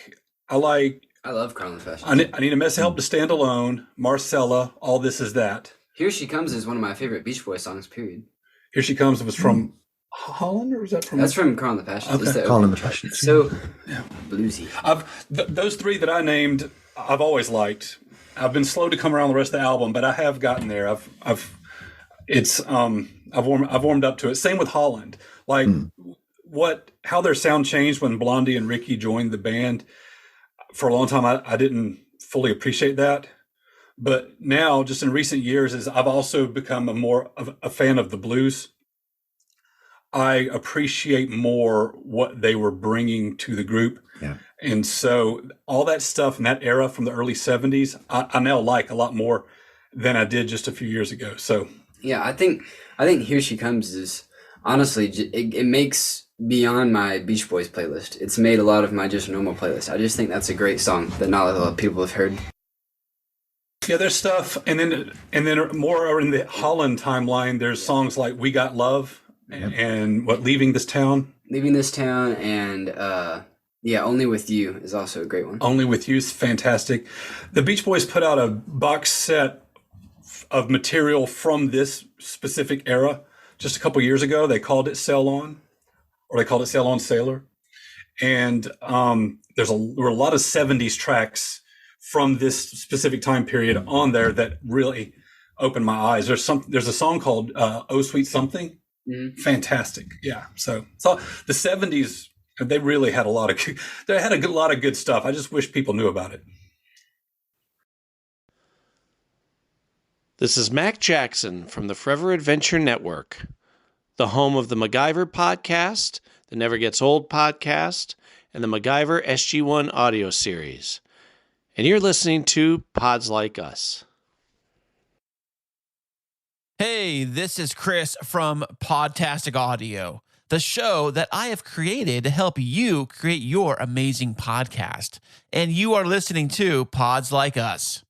Carl and the Passions. I Need a Mess of Help to Stand Alone, Marcella, All This Is That. Here She Comes is one of my favorite Beach Boys songs, period. Here She Comes was from Holland, or was that from? That's from Carl and the Passions. Okay. Carl and the Passions. So bluesy. Those three that I named, I've always liked. I've been slow to come around the rest of the album, but I have gotten there. I've warmed up to it. Same with Holland. Like how their sound changed when Blondie and Ricky joined the band. For a long time, I didn't fully appreciate that. But now, just in recent years, I've also become more of a fan of the blues. I appreciate more what they were bringing to the group. Yeah. And so all that stuff in that era from the early 70s, I now like a lot more than I did just a few years ago. So yeah, I think Here She Comes is honestly, it makes beyond my Beach Boys playlist. It's made a lot of my just normal playlist. I just think that's a great song that not a lot of people have heard. Yeah, there's stuff, and then more in the Holland timeline. There's songs like "We Got Love" and "Leaving This Town." Leaving This Town, and "Only with You" is also a great one. "Only with You" is fantastic. The Beach Boys put out a box set of material from this specific era just a couple years ago. They called it "Sail On," or they called it "Sail On Sailor," and there were a lot of '70s tracks from this specific time period on there that really opened my eyes. There's a song called "Oh Sweet Something." Mm-hmm. Fantastic. Yeah. So the '70s, they really had a lot of good stuff. I just wish people knew about it. This is Mac Jackson from the Forever Adventure Network, the home of the MacGyver podcast, the Never Gets Old podcast, and the MacGyver SG-1 audio series. And you're listening to Pods Like Us. Hey, this is Chris from Podtastic Audio, the show that I have created to help you create your amazing podcast. And you are listening to Pods Like Us.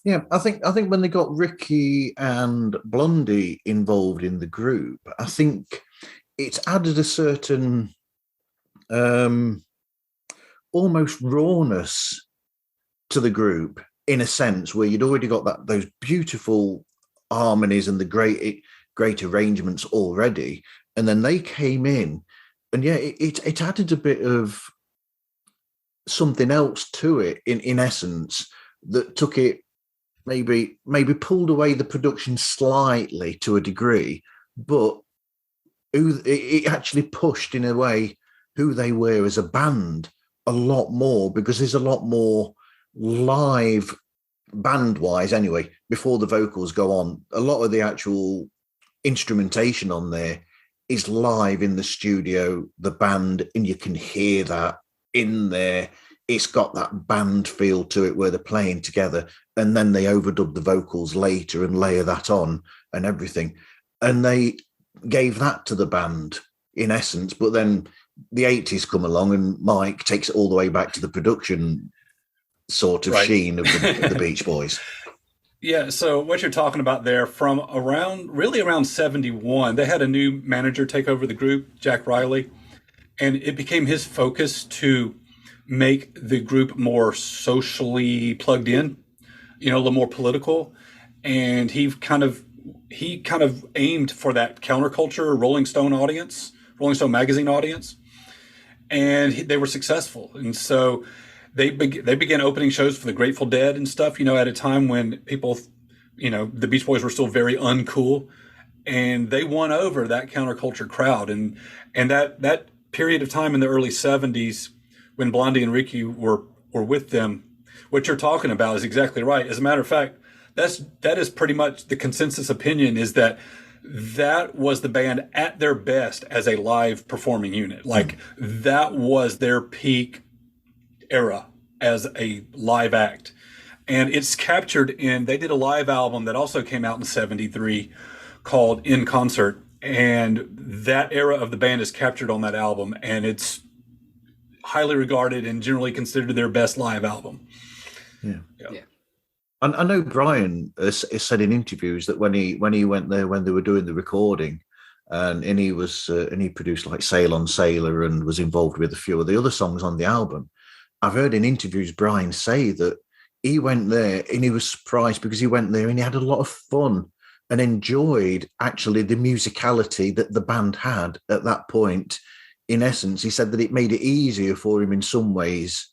Yeah, I think when they got Ricky and Blondie involved in the group, I think it's added a certain almost rawness to the group, in a sense, where you'd already got those beautiful harmonies and the great arrangements already, and then they came in, and it added a bit of something else to it, in essence, that took it, maybe pulled away the production slightly to a degree, but it actually pushed, in a way, who they were as a band a lot more, because there's a lot more live, band-wise anyway, before the vocals go on. A lot of the actual instrumentation on there is live in the studio, the band, and you can hear that in there. It's got that band feel to it where they're playing together, and then they overdub the vocals later and layer that on and everything. And they gave that to the band, in essence. But then the 80s come along and Mike takes it all the way back to the production sort of sheen of the Beach Boys. Yeah, so what you're talking about there, from around 71, they had a new manager take over the group, Jack Riley, and it became his focus to make the group more socially plugged in, a little more political. And he kind of aimed for that counterculture Rolling Stone magazine audience, and they were successful. And so they began opening shows for the Grateful Dead and stuff, at a time when people, the Beach Boys were still very uncool, and they won over that counterculture crowd. And that period of time in the early 70s, when Blondie and Ricky were with them, what you're talking about is exactly right. As a matter of fact, that is pretty much the consensus opinion, is that was the band at their best as a live performing unit. Like, that was their peak era as a live act. And it's captured they did a live album that also came out in 73 called In Concert. And that era of the band is captured on that album. And it's highly regarded and generally considered their best live album. Yeah. And I know Brian has said in interviews that when he went there, when they were doing the recording, and he produced like Sail on Sailor and was involved with a few of the other songs on the album. I've heard in interviews Brian say that he went there and he was surprised, because he went there and he had a lot of fun and enjoyed actually the musicality that the band had at that point. In essence, he said that it made it easier for him in some ways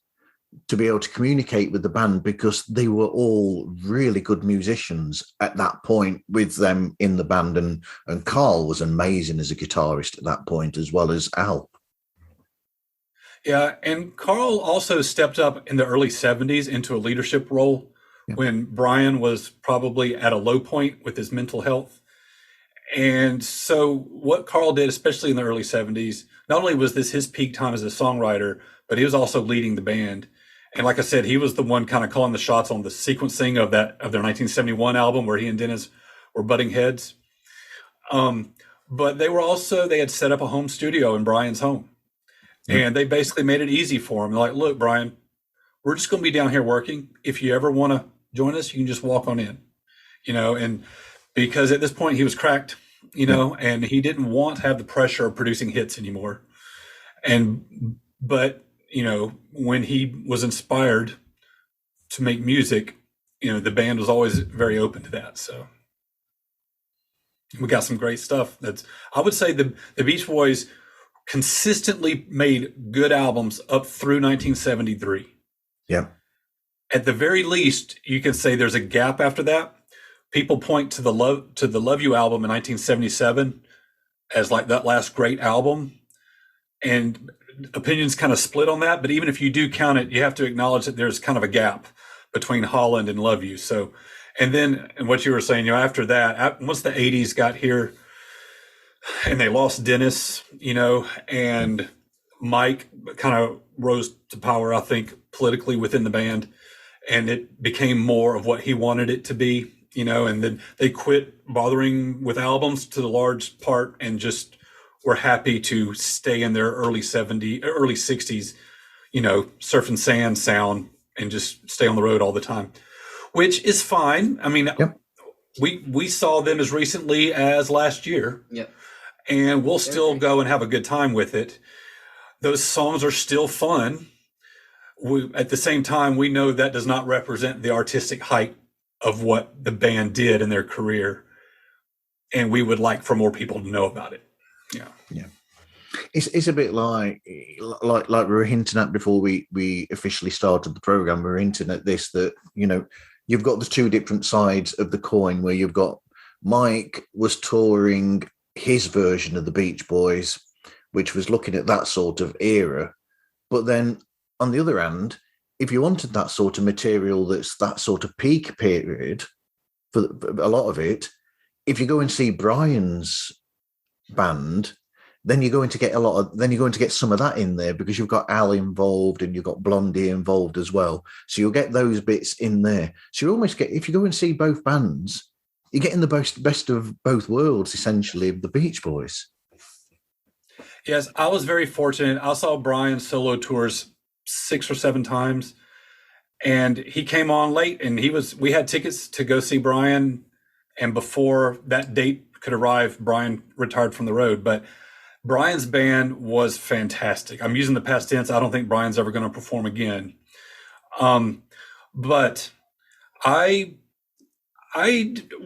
to be able to communicate with the band, because they were all really good musicians at that point with them in the band. And Carl was amazing as a guitarist at that point, as well as Al. Yeah, and Carl also stepped up in the early 70s into a leadership role when Brian was probably at a low point with his mental health. And so what Carl did, especially in the early 70s, not only was this his peak time as a songwriter, but he was also leading the band. And like I said, he was the one kind of calling the shots on the sequencing of their 1971 album, where he and Dennis were butting heads. But they had set up a home studio in Brian's home. And they basically made it easy for him. They're like, look, Brian, we're just going to be down here working. If you ever want to join us, you can just walk on in, and because at this point he was cracked, and he didn't want to have the pressure of producing hits anymore. But when he was inspired to make music, the band was always very open to that. So we got some great stuff. I would say the Beach Boys consistently made good albums up through 1973. Yeah. At the very least, you can say there's a gap after that. People point to the Love You album in 1977 as like that last great album, and opinions kind of split on that. But even if you do count it, you have to acknowledge that there's kind of a gap between Holland and Love You. So, and what you were saying, after that, once the 80s got here and they lost Dennis, and Mike kind of rose to power, I think, politically within the band, and it became more of what he wanted it to be, and then they quit bothering with albums to the large part and just were happy to stay in their early 60s, surf and sand sound, and just stay on the road all the time, which is fine. I mean, we saw them as recently as last year. Yep. and we'll still go and have a good time with it. Those songs are still fun. At the same time, we know that does not represent the artistic height of what the band did in their career, and we would like for more people to know about it. Yeah. It's a bit like we were hinting at before we officially started the program. We were hinting at this, that you've got the two different sides of the coin, where you've got Mike was touring his version of the Beach Boys, which was looking at that sort of era, but then on the other hand, if you wanted that sort of material, that's that sort of peak period for a lot of it, if you go and see Brian's band, then you're going to get some of that in there, because you've got Al involved and you've got Blondie involved as well. So you'll get those bits in there. So you almost get, if you go and see both bands, you're getting the best of both worlds, essentially, of the Beach Boys. Yes, I was very fortunate. I saw Brian's solo tours 6 or 7 times, and he came on late, and we had tickets to go see Brian, and before that date could arrive, Brian retired from the road. But Brian's band was fantastic. I'm using the past tense. I don't think Brian's ever going to perform again. But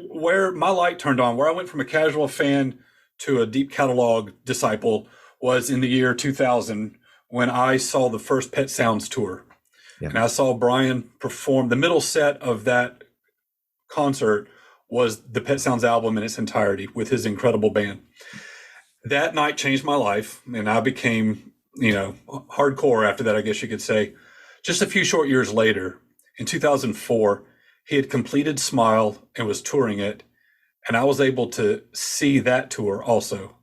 where my light turned on, where I went from a casual fan to a deep catalog disciple, was in the year 2000, when I saw the first Pet Sounds tour. Yeah. And I saw Brian perform. The middle set of that concert was the Pet Sounds album in its entirety with his incredible band. That night changed my life, and I became, hardcore after that, I guess you could say. Just a few short years later, in 2004, he had completed Smile and was touring it, and I was able to see that tour also.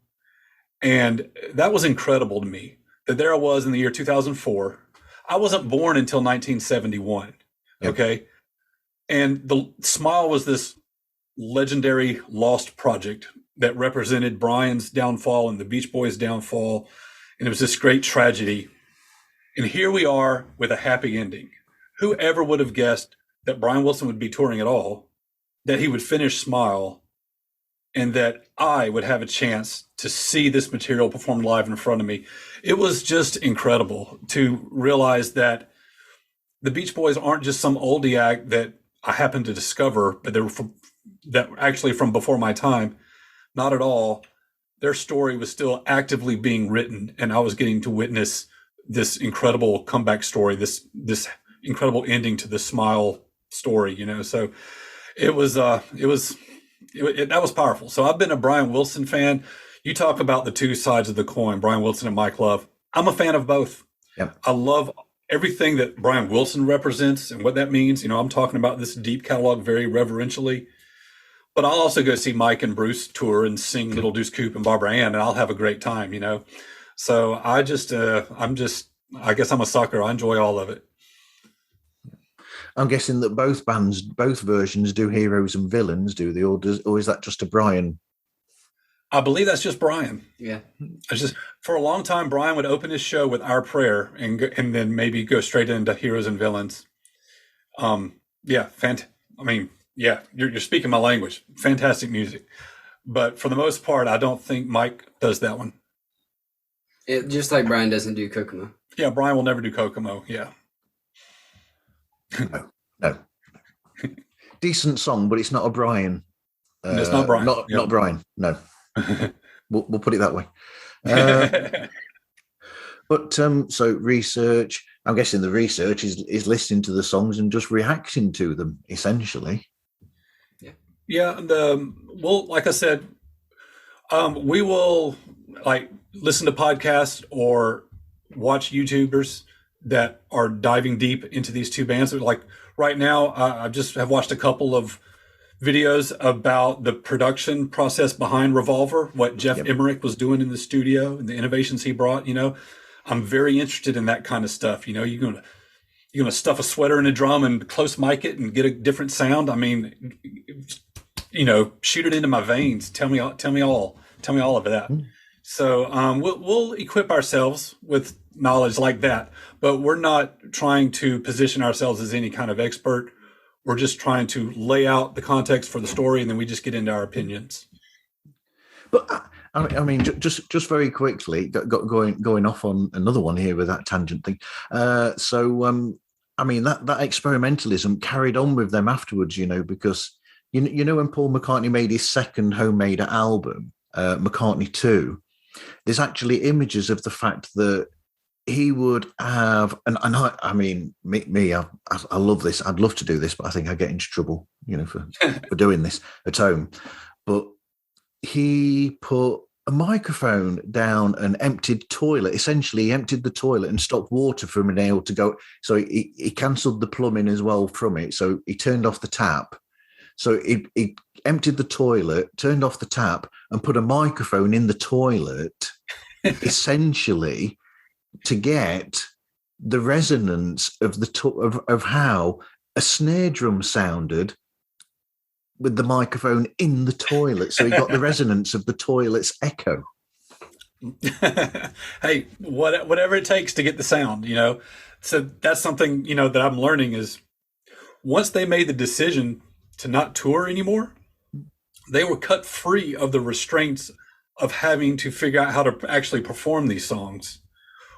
And that was incredible to me, that there I was in the year 2004. I wasn't born until 1971, yep. Okay? And the Smile was this legendary lost project that represented Brian's downfall and the Beach Boys' downfall, and it was this great tragedy. And here we are with a happy ending. Whoever would have guessed that Brian Wilson would be touring at all, that he would finish Smile, and that I would have a chance to see this material performed live in front of me. It was just incredible to realize that the Beach Boys aren't just some oldie act that I happened to discover, but they were actually from before my time. Not at all. Their story was still actively being written, and I was getting to witness this incredible comeback story, this incredible ending to the Smile story, So that was powerful. So I've been a Brian Wilson fan. You talk about the two sides of the coin, Brian Wilson and Mike Love. I'm a fan of both. Yep. I love everything that Brian Wilson represents and what that means. I'm talking about this deep catalog very reverentially. But I'll also go see Mike and Bruce tour and sing Little Deuce Coupe and Barbara Ann, and I'll have a great time, So I guess I'm a sucker. I enjoy all of it. I'm guessing that both versions do heroes and villains, do they? Or is that just a Brian? I believe that's just Brian. Yeah. It's just, for a long time, Brian would open his show with Our Prayer and then maybe go straight into heroes and villains. Yeah, you're speaking my language. Fantastic music. But for the most part, I don't think Mike does that one. Just like Brian doesn't do Kokomo. Yeah, Brian will never do Kokomo. Yeah. No. Decent song, but it's not a Brian. It's not Brian. Not Brian. No. we'll put it that way. But so research. I'm guessing the research is listening to the songs and just reacting to them, essentially. Yeah. Like I said, we will listen to podcasts or watch YouTubers that are diving deep into these two bands. Like right now, I just have watched a couple of videos about the production process behind Revolver, what Jeff Emmerich was doing in the studio and the innovations he brought. I'm very interested in that kind of stuff. You're gonna stuff a sweater in a drum and close mic it and get a different sound. I mean, shoot it into my veins. Tell me all of that. So we'll equip ourselves with knowledge like that, but we're not trying to position ourselves as any kind of expert. We're just trying to lay out the context for the story, and then we just get into our opinions. But I mean, just very quickly, going off on another one here with that tangent thing. I mean, that experimentalism carried on with them afterwards, because you know when Paul McCartney made his second homemade album, McCartney 2, there's actually images of the fact that he would have, and I mean, I love this. I'd love to do this, but I think I get into trouble, for doing this at home. But he put a microphone down an emptied toilet. Essentially, he emptied the toilet and stopped water from being able to go. So he cancelled the plumbing as well from it. So he turned off the tap. So he emptied the toilet, turned off the tap, and put a microphone in the toilet, essentially, to get the resonance of of how a snare drum sounded with the microphone in the toilet. So he got the resonance of the toilet's echo. Hey, whatever it takes to get the sound, So that's something, that I'm learning is once they made the decision to not tour anymore, they were cut free of the restraints of having to figure out how to actually perform these songs,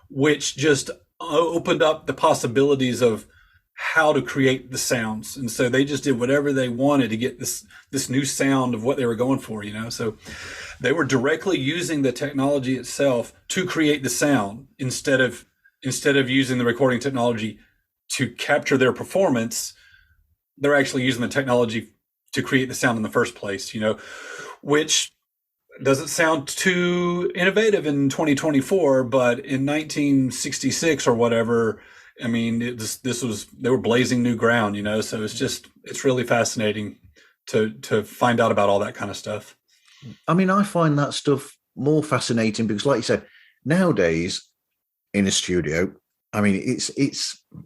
which just opened up the possibilities of how to create the sounds. And so they just did whatever they wanted to get this new sound of what they were going for, So they were directly using the technology itself to create the sound instead of using the recording technology to capture their performance. They're actually using the technology to create the sound in the first place, which doesn't sound too innovative in 2024, but in 1966 or whatever, I mean, they were blazing new ground, so it's really fascinating to find out about all that kind of stuff. I mean, I find that stuff more fascinating because, like you said, nowadays in a studio, I mean, it's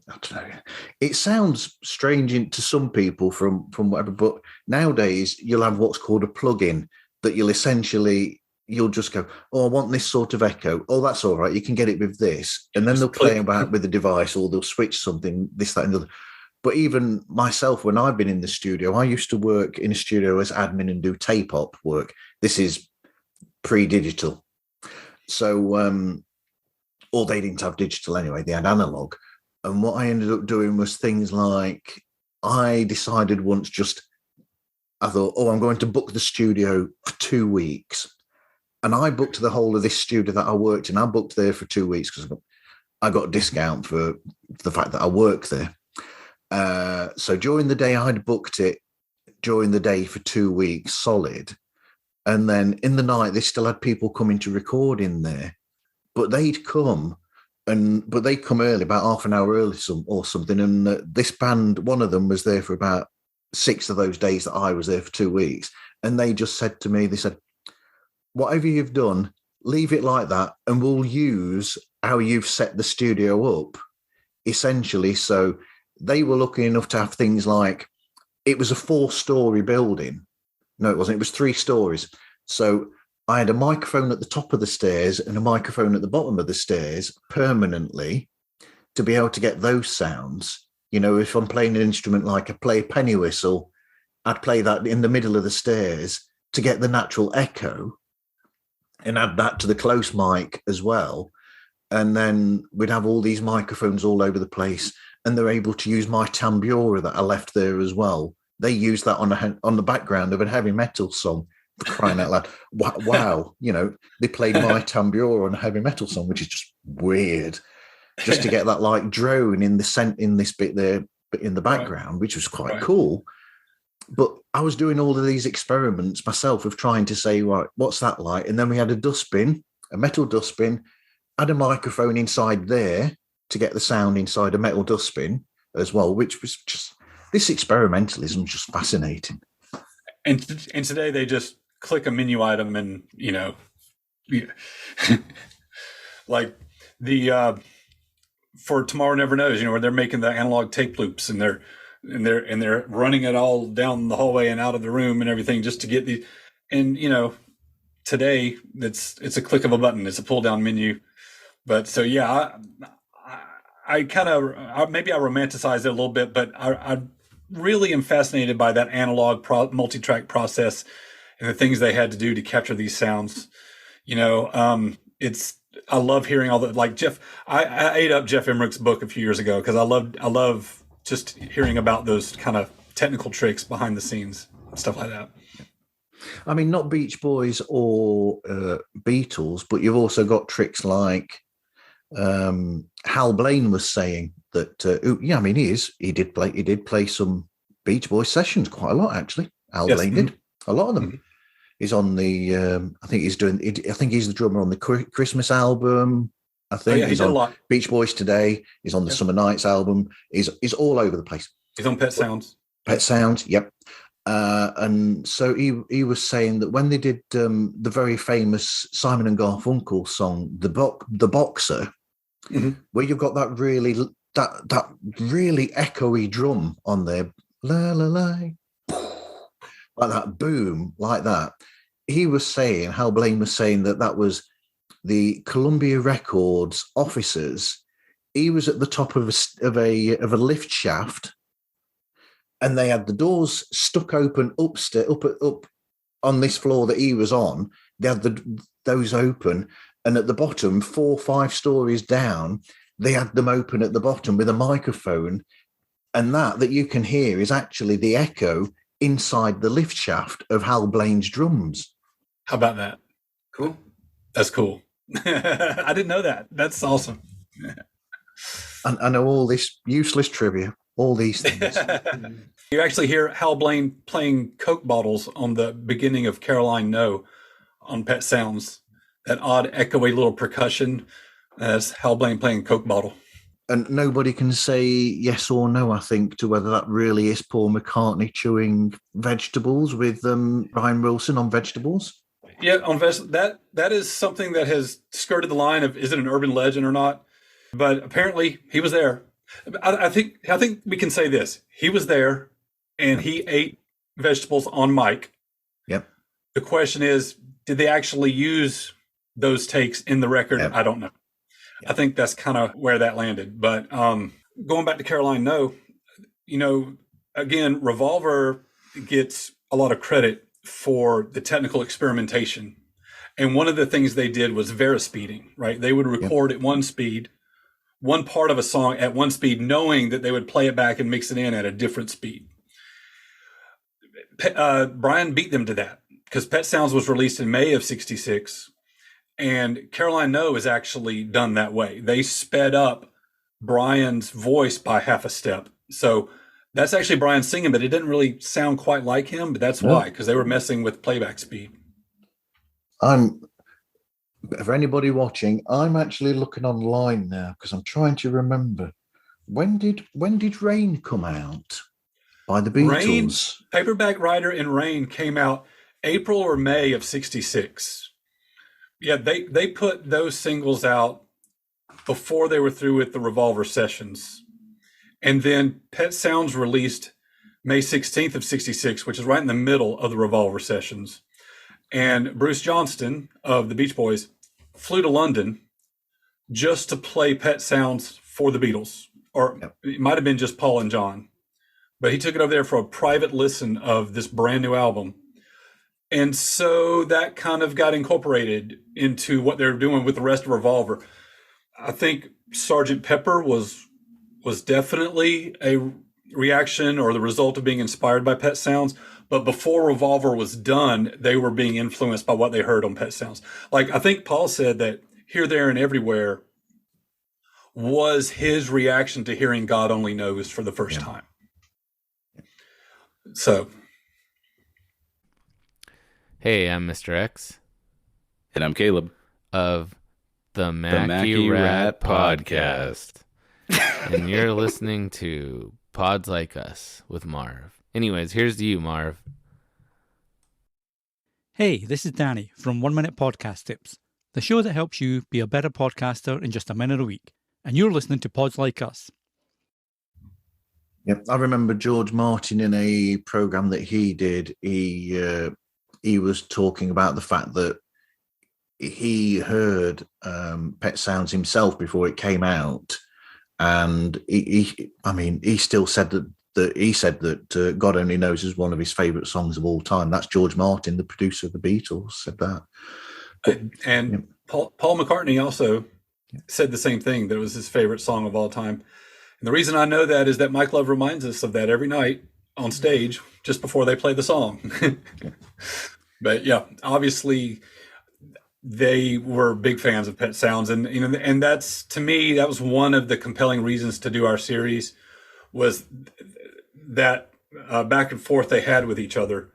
I don't know, it sounds strange to some people from whatever, but nowadays you'll have what's called a plug-in that you'll just go, oh, I want this sort of echo. Oh, that's all right. You can get it with this. And then they'll play about with the device or they'll switch something, this, that, and the other. But even myself, when I've been in the studio, I used to work in a studio as admin and do tape op work. This is pre-digital. So, or they didn't have digital anyway. They had analog. And what I ended up doing was things like I decided once I thought, oh, I'm going to book the studio for 2 weeks. And I booked the whole of this studio that I worked in. I booked there for 2 weeks because I got a discount for the fact that I work there. So during the day, I'd booked it during the day for 2 weeks solid. And then in the night, they still had people coming to record in there. But they'd come early, about half an hour early or something. And this band, one of them was there for about 6 of those days that I was there for 2 weeks. And they just said to me, they said, whatever you've done, leave it like that, and we'll use how you've set the studio up, essentially. So they were lucky enough to have things like, it was a 4-story building. No, it wasn't. It was 3 stories. So I had a microphone at the top of the stairs and a microphone at the bottom of the stairs permanently to be able to get those sounds. If I'm playing an instrument like I play a penny whistle, I'd play that in the middle of the stairs to get the natural echo and add that to the close mic as well. And then we'd have all these microphones all over the place, and they're able to use my tambura that I left there as well. They use that on the background of a heavy metal song, for crying out loud. Wow. They played my tambura on a heavy metal song, which is just weird, just to get that like drone in this bit there in the background, which was quite cool. But I was doing all of these experiments myself of trying to say, right, what's that like? And then we had a metal dustbin, had a microphone inside there to get the sound inside a metal dustbin as well, which was just, this experimentalism is just fascinating. And today they just click a menu item and, like for Tomorrow Never Knows, where they're making the analog tape loops and they're running it all down the hallway and out of the room and everything just to get the, and today it's a click of a button, it's a pull down menu. But so yeah, I kind of maybe I romanticized it a little bit, but I really am fascinated by that analog multi-track process and the things they had to do to capture these sounds. It's I love hearing all the like Jeff. I ate up Jeff Emmerich's book a few years ago because I love just hearing about those kind of technical tricks behind the scenes, stuff like that. I mean, not Beach Boys or Beatles, but you've also got tricks like Hal Blaine was saying that. He did play some Beach Boys sessions quite a lot, actually. Hal Blaine did a lot of them. Mm-hmm. He's on the. I think he's the drummer on the Christmas album. I think he's on a lot. Beach Boys Today. He's on the Summer Nights album. He's all over the place. He's on Pet Sounds. Pet Sounds. Yep. And so he was saying that when they did the very famous Simon and Garfunkel song, the Boxer, where you've got that really echoey drum on there, la la la, like that boom, like that. Hal Blaine was saying that was the Columbia Records officers. He was at the top of a lift shaft, and they had the doors stuck open up on this floor that he was on. They had those open, and at the bottom, 4 or 5 stories down, they had them open at the bottom with a microphone, and that you can hear is actually the echo inside the lift shaft of Hal Blaine's drums. How about that? Cool. That's cool. I didn't know that. That's awesome. I know all this useless trivia, all these things. You actually hear Hal Blaine playing Coke bottles on the beginning of Caroline No on Pet Sounds. That odd echoey little percussion. That's Hal Blaine playing Coke bottle. And nobody can say yes or no, I think, to whether that really is Paul McCartney chewing vegetables with Brian Wilson on Vegetables. Yeah, on that is something that has skirted the line of, is it an urban legend or not? But apparently he was there. I think we can say this. He was there and he ate vegetables on mic. Yep. The question is, did they actually use those takes in the record? Yep. I don't know. Yep. I think that's kind of where that landed. But going back to Caroline No, again, Revolver gets a lot of credit for the technical experimentation. And one of the things they did was varispeeding, right? They would record at one speed, one part of a song at one speed, knowing that they would play it back and mix it in at a different speed. Brian beat them to that because Pet Sounds was released in May of '66, and Caroline No is actually done that way. They sped up Brian's voice by half a step. So that's actually Brian singing, but it didn't really sound quite like him, but that's why, because they were messing with playback speed. For anybody watching, I'm actually looking online now because I'm trying to remember when did Rain come out by the Beatles? Rain, Paperback Writer and Rain came out April or May of '66. Yeah, they put those singles out before they were through with the Revolver sessions. And then Pet Sounds released May 16th of '66, which is right in the middle of the Revolver sessions. And Bruce Johnston of the Beach Boys flew to London just to play Pet Sounds for the Beatles. Or it might have been just Paul and John. But he took it over there for a private listen of this brand new album. And so that kind of got incorporated into what they're doing with the rest of Revolver. I think Sgt. Pepper was definitely a reaction or the result of being inspired by Pet Sounds. But before Revolver was done, they were being influenced by what they heard on Pet Sounds. Like, I think Paul said that Here, There, and Everywhere was his reaction to hearing God Only Knows for the first time. So. Hey, I'm Mr. X. And I'm Caleb. Of the Mackie Rat Podcast. And you're listening to Pods Like Us with Marv. Anyways, here's to you, Marv. Hey, this is Danny from 1 Minute Podcast Tips, the show that helps you be a better podcaster in just a minute a week. And you're listening to Pods Like Us. Yep, I remember George Martin in a program that he did. He was talking about the fact that he heard Pet Sounds himself before it came out, and he still said that God Only Knows is one of his favorite songs of all time. That's George Martin, the producer of the Beatles, said that. And Paul McCartney also said the same thing, that it was his favorite song of all time. And the reason I know that is that Mike Love reminds us of that every night on stage just before they play the song. But yeah, obviously they were big fans of Pet Sounds, and that's, to me, that was one of the compelling reasons to do our series, was that back and forth they had with each other,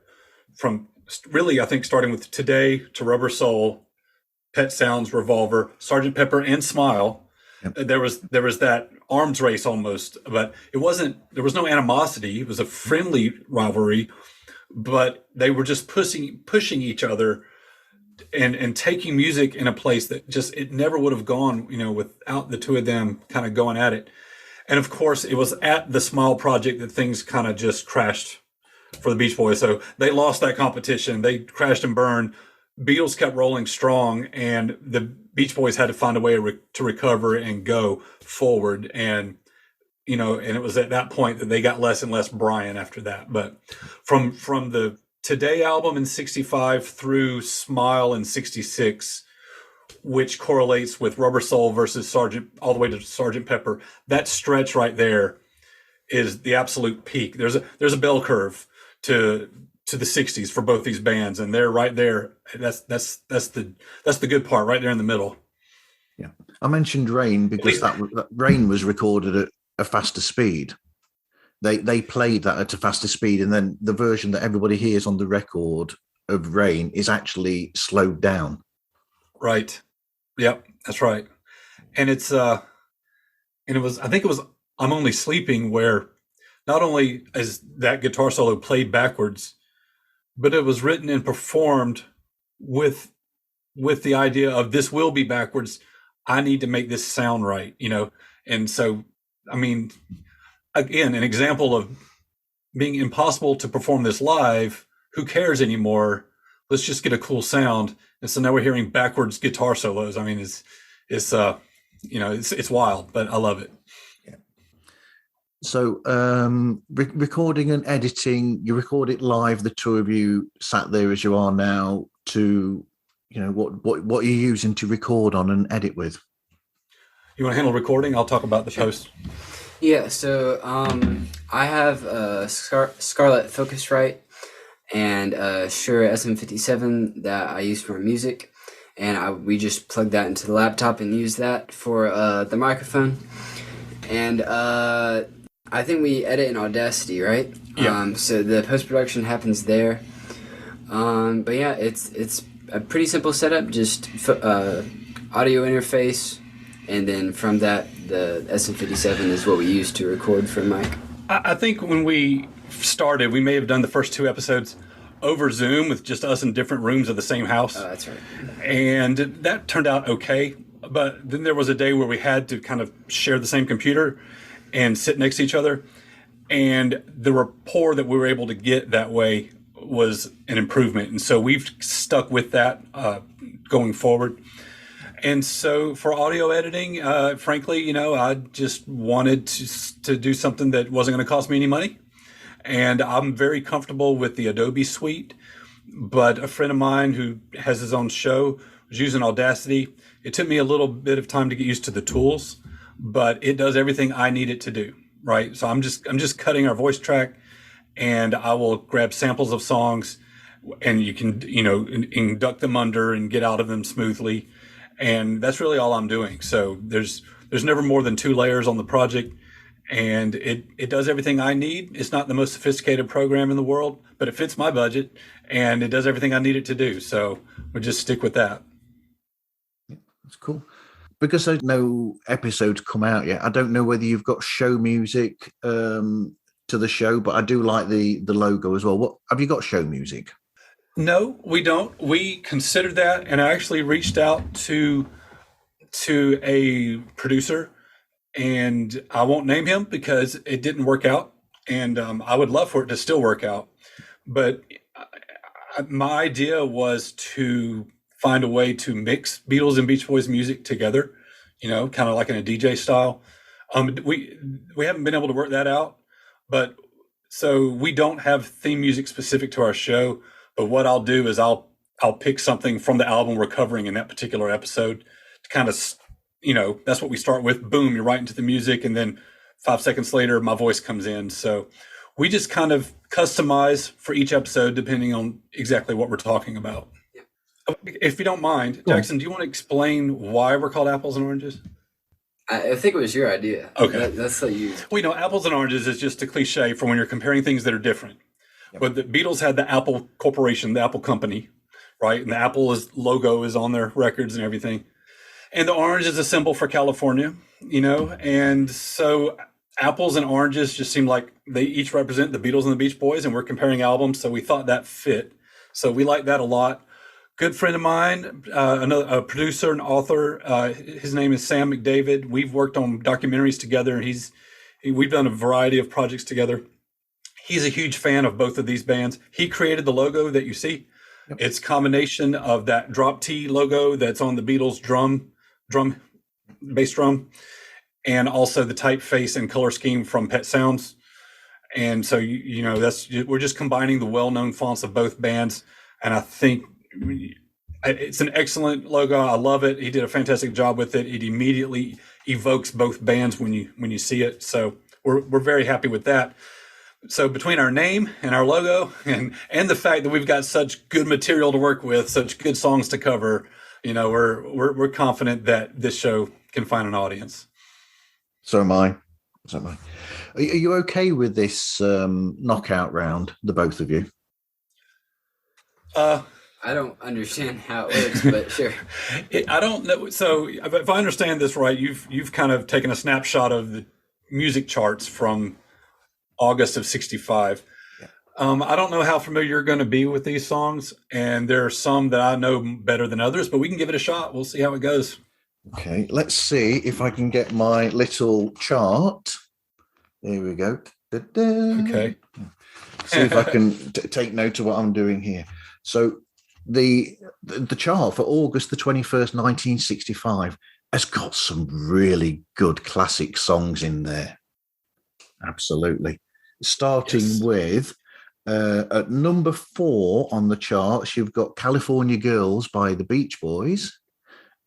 from really, I think, starting with Today to Rubber Soul, Pet Sounds, Revolver, Sgt. Pepper, and Smile. Yep. There was that arms race almost, but there was no animosity. It was a friendly rivalry, but they were just pushing each other and taking music in a place that just, it never would have gone, without the two of them kind of going at it. And of course, it was at the Smile Project that things kind of just crashed for the Beach Boys. So they lost that competition. They crashed and burned. Beatles kept rolling strong, and the Beach Boys had to find a way to recover and go forward. And, and it was at that point that they got less and less Brian after that. But from the Today album in 65 through Smile in 66, which correlates with Rubber Soul versus all the way to Sgt. Pepper, that stretch right there is the absolute peak. There's a bell curve to the 60s for both these bands, and they're right there. That's the good part, right there in the middle. Yeah, I mentioned Rain because that Rain was recorded at a faster speed. They played that at a faster speed, and then the version that everybody hears on the record of Rain is actually slowed down. Right. Yep, that's right. And it was, I think it was I'm Only Sleeping, where not only is that guitar solo played backwards, but it was written and performed with the idea of, this will be backwards. I need to make this sound right, And so, I mean, again, an example of being impossible to perform this live. Who cares anymore? Let's just get a cool sound. And so now we're hearing backwards guitar solos. I mean, it's wild, but I love it. Yeah. So recording and editing, you record it live, the two of you sat there as you are now, to, what you're using to record on and edit with. You want to handle recording? I'll talk about the post. Yeah, so I have a Scarlett Focusrite and a Shure SM57 that I use for music, and we just plug that into the laptop and use that for the microphone. And I think we edit in Audacity, right? Yeah. So the post-production happens there. But yeah, it's a pretty simple setup, just audio interface, and then from that, the SM57 is what we use to record from mic. I think when we started, we may have done the first 2 episodes over Zoom with just us in different rooms of the same house. Oh, that's right. And that turned out okay. But then there was a day where we had to kind of share the same computer and sit next to each other. And the rapport that we were able to get that way was an improvement. And so we've stuck with that going forward. And so for audio editing, frankly, I just wanted to do something that wasn't going to cost me any money. And I'm very comfortable with the Adobe suite. But a friend of mine who has his own show was using Audacity. It took me a little bit of time to get used to the tools, but it does everything I need it to do, right? So I'm just cutting our voice track, and I will grab samples of songs, and you can, induct them under and get out of them smoothly. And that's really all I'm doing. So there's never more than 2 layers on the project, and it does everything I need. It's not the most sophisticated program in the world, but it fits my budget, and it does everything I need it to do. So we'll just stick with that. That's cool. Because there's no episodes come out yet, I don't know whether you've got show music to the show, but I do like the logo as well. What have you got, show music? No, we don't. We considered that, and I actually reached out to a producer, and I won't name him because it didn't work out, and I would love for it to still work out. But my idea was to find a way to mix Beatles and Beach Boys music together, kind of like in a DJ style. We haven't been able to work that out, but so we don't have theme music specific to our show. But what I'll do is I'll I'll pick something from the album we're covering in that particular episode to kind of, that's what we start with. Boom, you're right into the music. And then 5 seconds later, my voice comes in. So we just kind of customize for each episode depending on exactly what we're talking about. Yeah. If you don't mind, Jackson, do you want to explain why we're called apples and oranges? I think it was your idea. Okay. That's what you... Well, apples and oranges is just a cliche for when you're comparing things that are different. Yep. But the Beatles had the Apple Corporation, the Apple Company, right? And the Apple logo is on their records and everything. And the orange is a symbol for California, and so apples and oranges just seem like they each represent the Beatles and the Beach Boys, and we're comparing albums, so we thought that fit. So we like that a lot. Good friend of mine, a producer and author, his name is Sam McDavid. We've worked on documentaries together, and we've done a variety of projects together. He's a huge fan of both of these bands. He created the logo that you see. Yep. It's a combination of that drop T logo that's on the Beatles bass drum, and also the typeface and color scheme from Pet Sounds. And so, we're just combining the well-known fonts of both bands. And I think it's an excellent logo. I love it. He did a fantastic job with it. It immediately evokes both bands when you see it. So we're very happy with that. So between our name and our logo and the fact that we've got such good material to work with, such good songs to cover, we're confident that this show can find an audience. So am I. Are you okay with this knockout round, the both of you? I don't understand how it works, but sure. I don't know. So if I understand this right, you've kind of taken a snapshot of the music charts from August of 65. Yeah. I don't know how familiar you're going to be with these songs, and there are some that I know better than others, but we can give it a shot. We'll see how it goes. Okay, let's see if I can get my little chart. There we go. Da-da. Okay. See if I can take note of what I'm doing here. So the chart for August the 21st, 1965 has got some really good classic songs in there. Absolutely. Starting with at number 4 on the charts, you've got California Girls by the Beach Boys.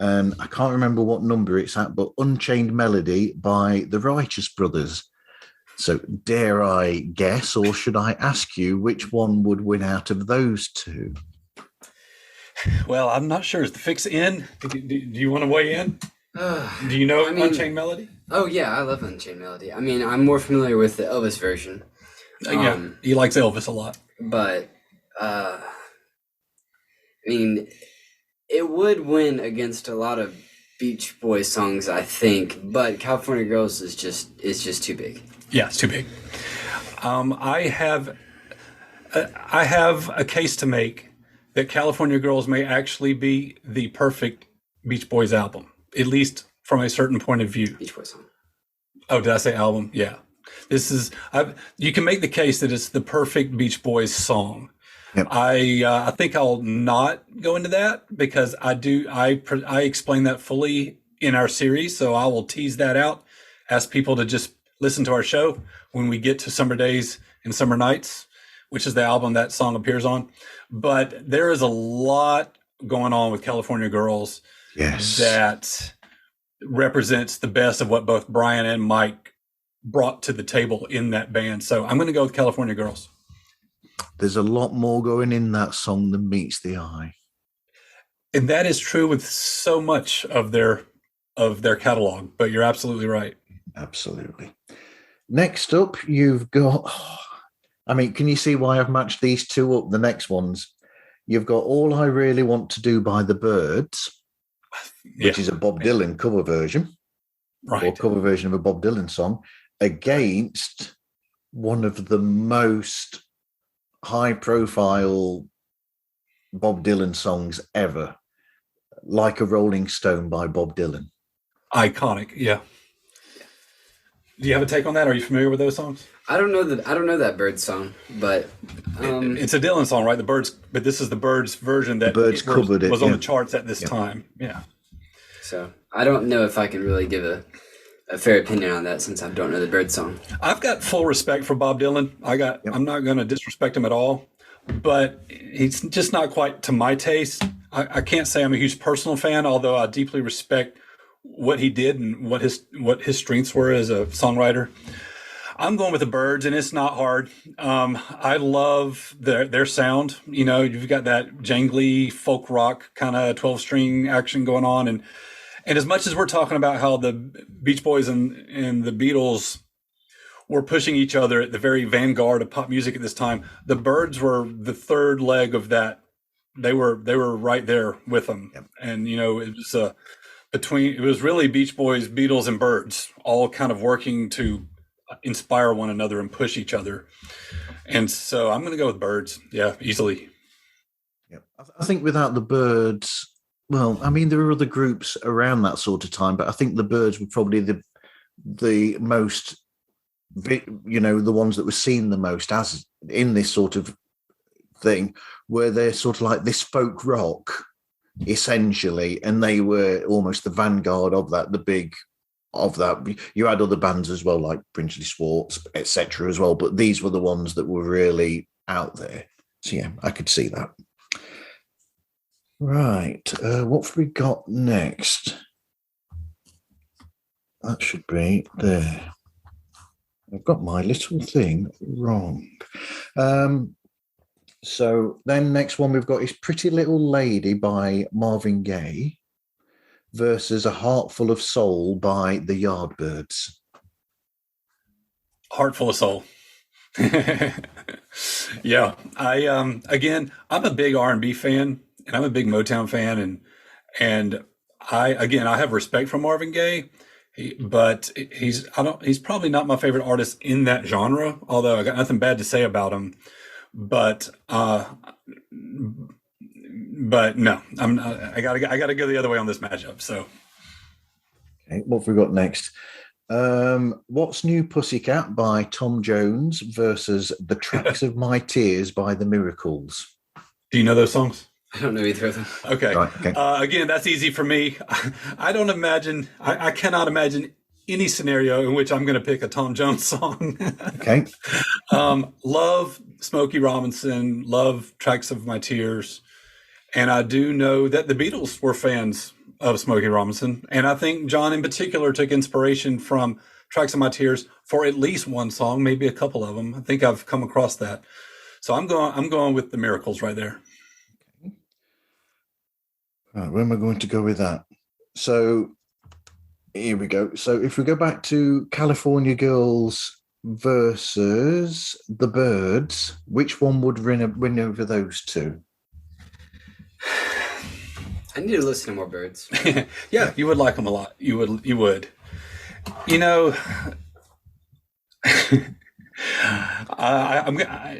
And I can't remember what number it's at, but Unchained Melody by the Righteous Brothers. So dare I guess, or should I ask you, which one would win out of those two? Well, I'm not sure. Is the fix in? Do you want to weigh in? Do you know Unchained Melody? Oh, yeah, I love Unchained Melody. I mean, I'm more familiar with the Elvis version. Yeah, he likes Elvis a lot. But, I mean, it would win against a lot of Beach Boys songs, I think, but California Girls is just too big. Yeah, it's too big. I have a case to make that California Girls may actually be the perfect Beach Boys album, at least from a certain point of view. Beach Boys song. Oh, did I say album? Yeah. You can make the case that it's the perfect Beach Boys song. Yep. I think I'll not go into that because I explain that fully in our series. So I will tease that out, ask people to just listen to our show when we get to Summer Days and Summer Nights, which is the album that song appears on. But there is a lot going on with California Girls that represents the best of what both Brian and Mike brought to the table in that band. So I'm going to go with California Girls. There's a lot more going in that song than meets the eye. And that is true with so much of their catalog, but you're absolutely right. Absolutely. Next up, you've got, can you see why I've matched these two up? The next ones, you've got All I Really Want to Do by the Byrds, which is a Bob Dylan cover version, right? Or cover version of a Bob Dylan song, against one of the most high-profile Bob Dylan songs ever, Like a Rolling Stone by Bob Dylan. Iconic, yeah. Do you have a take on that? Are you familiar with those songs? I don't know that Byrds song, but it's a Dylan song, right? The Byrds, but this is the Byrds version that was on the charts at this time. Yeah. So I don't know if I can really give a fair opinion on that since I don't know the Byrds song. I've got full respect for Bob Dylan. I'm not going to disrespect him at all. but he's just not quite to my taste. I can't say I'm a huge personal fan, although I deeply respect what he did and what his strengths were as a songwriter. I'm going with the Byrds, and it's not hard. I love their sound. You know, you've got that jangly folk rock kind of 12-string action going on, and as much as we're talking about how the Beach Boys and the Beatles were pushing each other at the very vanguard of pop music at this time, the Byrds were the third leg of that. They were right there with them, yep. And you know, it was really Beach Boys, Beatles, and Byrds all kind of working to inspire one another and push each other. And so I'm going to go with Byrds. Yeah, easily. Yeah, I think without the Byrds, well, I mean, there were other groups around that sort of time, but I think the Byrds were probably the most, you know, the ones that were seen the most as in this sort of thing, where they're sort of like this folk rock, essentially, and they were almost the vanguard of that, the big of that. You had other bands as well, like Brinsley Schwartz, etc. as well, but these were the ones that were really out there. So yeah, I could see that. Right, what have we got next? That should be there. I've got my little thing wrong. So then next one we've got is Pretty Little Lady by Marvin Gaye versus A Heart Full of Soul by the Yardbirds. Heart Full of Soul. Yeah, I'm a big R&B fan, and I'm a big Motown fan, and I have respect for Marvin Gaye, but he's probably not my favorite artist in that genre, although I got nothing bad to say about him. But no, I gotta go the other way on this matchup. So, okay, what have we got next? What's New Pussycat by Tom Jones versus The Tracks of My Tears by The Miracles. Do you know those songs? I don't know either of them. Okay. Right, okay. Again, that's easy for me. I cannot imagine any scenario in which I'm going to pick a Tom Jones song. Okay. Love Smokey Robinson, love Tracks of My Tears. And I do know that the Beatles were fans of Smokey Robinson. And I think John in particular took inspiration from Tracks of My Tears for at least one song, maybe a couple of them. I think I've come across that. So I'm going with the Miracles right there. Okay. Right, where am I going to go with that? So here we go. So if we go back to California Girls versus the Byrds, which one would win over those two? I need to listen to more Byrds. Yeah, you would like them a lot. You would. You know,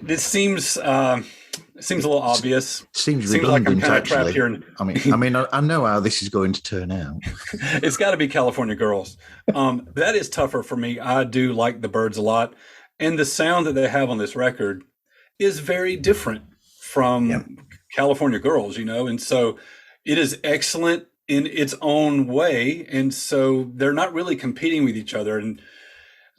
this seems a little obvious. Seems redundant, like I'm kind of actually. trapped here. I mean, I know how this is going to turn out. It's got to be California Girls. That is tougher for me. I do like the Byrds a lot, and the sound that they have on this record is very different from California Girls, you know, and so it is excellent in its own way, and so they're not really competing with each other. And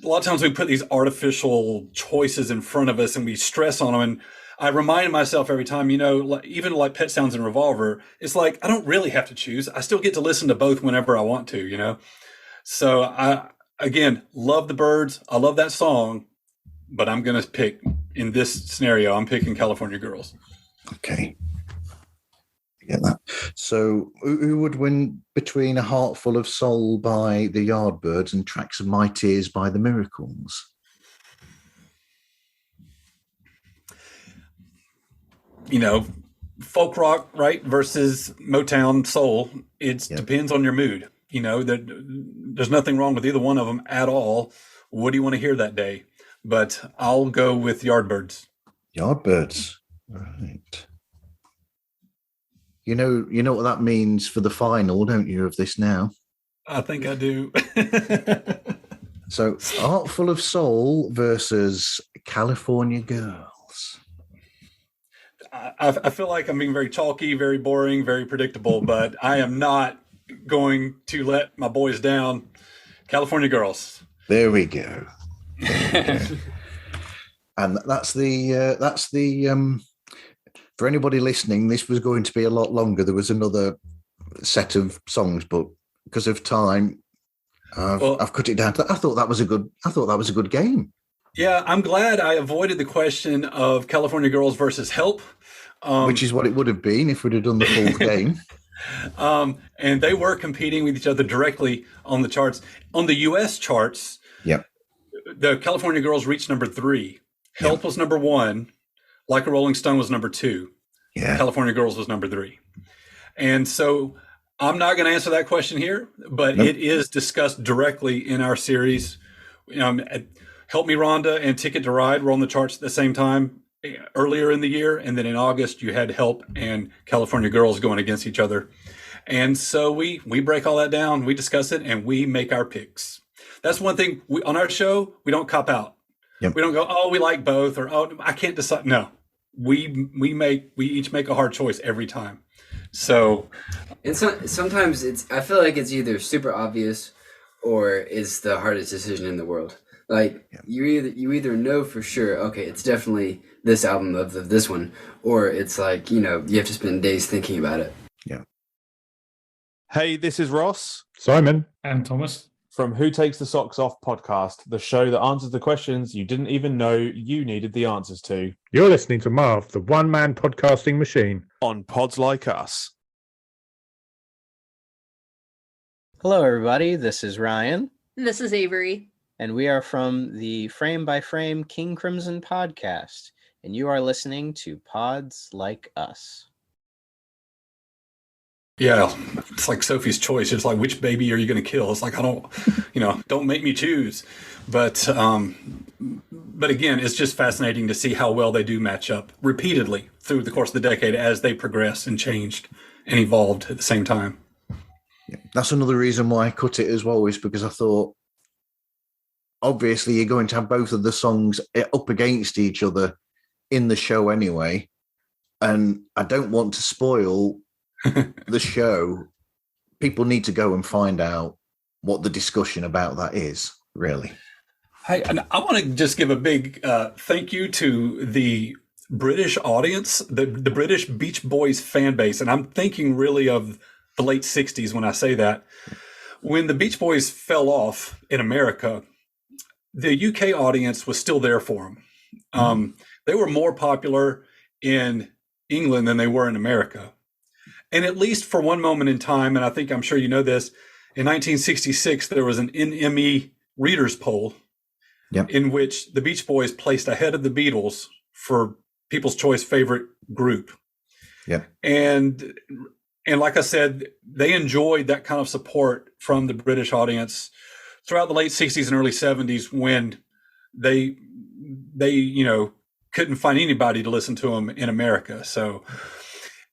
a lot of times we put these artificial choices in front of us and we stress on them, and I remind myself every time, you know, even like Pet Sounds and Revolver, it's like I don't really have to choose. I still get to listen to both whenever I want to, you know. So I, again, love the Byrds. I love that song, but I'm going to pick, in this scenario, I'm picking California Girls. Okay. Get that. So who would win between A Heart Full of Soul by the Yardbirds and Tracks of My Tears by the Miracles? You know, folk rock, right, versus Motown soul. It depends on your mood. You know, there's nothing wrong with either one of them at all. What do you want to hear that day? But I'll go with Yardbirds. Yardbirds. Right. You know what that means for the final, don't you, of this now? I think I do. So, Heart Full of Soul versus California Girls. I feel like I'm being very chalky, very boring, very predictable, but I am not going to let my boys down. California Girls. There we go. And that's the for anybody listening, this was going to be a lot longer. There was another set of songs, but because of time, I've cut it down. I thought that was a good game. Yeah, I'm glad I avoided the question of California Girls versus Help, which is what it would have been if we'd have done the full game. And they were competing with each other directly on the charts. On the U.S. charts, the California Girls reached number 3. Help was number 1. Like a Rolling Stone was number 2. Yeah. California Girls was number 3. And so I'm not going to answer that question here, but it is discussed directly in our series. Help Me Rhonda and Ticket to Ride were on the charts at the same time earlier in the year. And then in August, you had Help and California Girls going against each other. And so we break all that down, we discuss it, and we make our picks. That's one thing on our show, we don't cop out. Yep. We don't go, oh, we like both, or oh, I can't decide. No, we each make a hard choice every time. So, and sometimes I feel like it's either super obvious or it's the hardest decision in the world. Like you either know for sure, okay, it's definitely this album of this one, or it's like, you have to spend days thinking about it. Yeah. Hey, this is Ross, Simon, and Thomas from Who Takes the Socks Off podcast, the show that answers the questions you didn't even know you needed the answers to. You're listening to Marv, the one-man podcasting machine, on Pods Like Us. Hello, everybody. This is Ryan. This is Avery. And we are from the Frame by Frame King Crimson podcast. And you are listening to Pods Like Us. Yeah, it's like Sophie's Choice. It's like, which baby are you going to kill? It's like, don't make me choose. But again, it's just fascinating to see how well they do match up repeatedly through the course of the decade as they progressed and changed and evolved at the same time. Yeah, that's another reason why I cut it as well, is because I thought, obviously, you're going to have both of the songs up against each other in the show anyway. And I don't want to spoil the show. People need to go and find out what the discussion about that is, really. Hey, and I want to just give a big thank you to the British audience, the British Beach Boys fan base. And I'm thinking really of the late 60s when I say that. When the Beach Boys fell off in America, the UK audience was still there for them. They were more popular in England than they were in America. And at least for one moment in time, and I'm sure you know this, in 1966, there was an NME readers poll in which the Beach Boys placed ahead of the Beatles for People's Choice favorite group. Yeah. And like I said, they enjoyed that kind of support from the British audience throughout the late 60s and early 70s when they couldn't find anybody to listen to them in America. So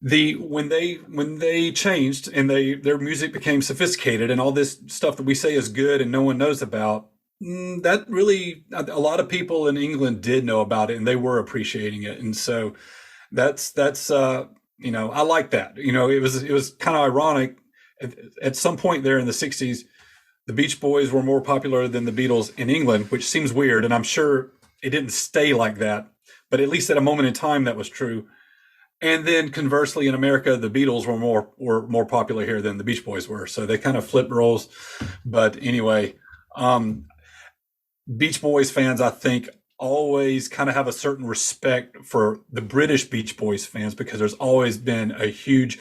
when they changed and their music became sophisticated and all this stuff that we say is good and no one knows about, that really, a lot of people in England did know about it and they were appreciating it. And so that's I like that. It was kind of ironic at some point there in the 60s. The Beach Boys were more popular than the Beatles in England, which seems weird. And I'm sure it didn't stay like that, but at least at a moment in time that was true. And then conversely, in America, the Beatles were more popular here than the Beach Boys were. So they kind of flipped roles. But anyway, Beach Boys fans, I think, always kind of have a certain respect for the British Beach Boys fans because there's always been a huge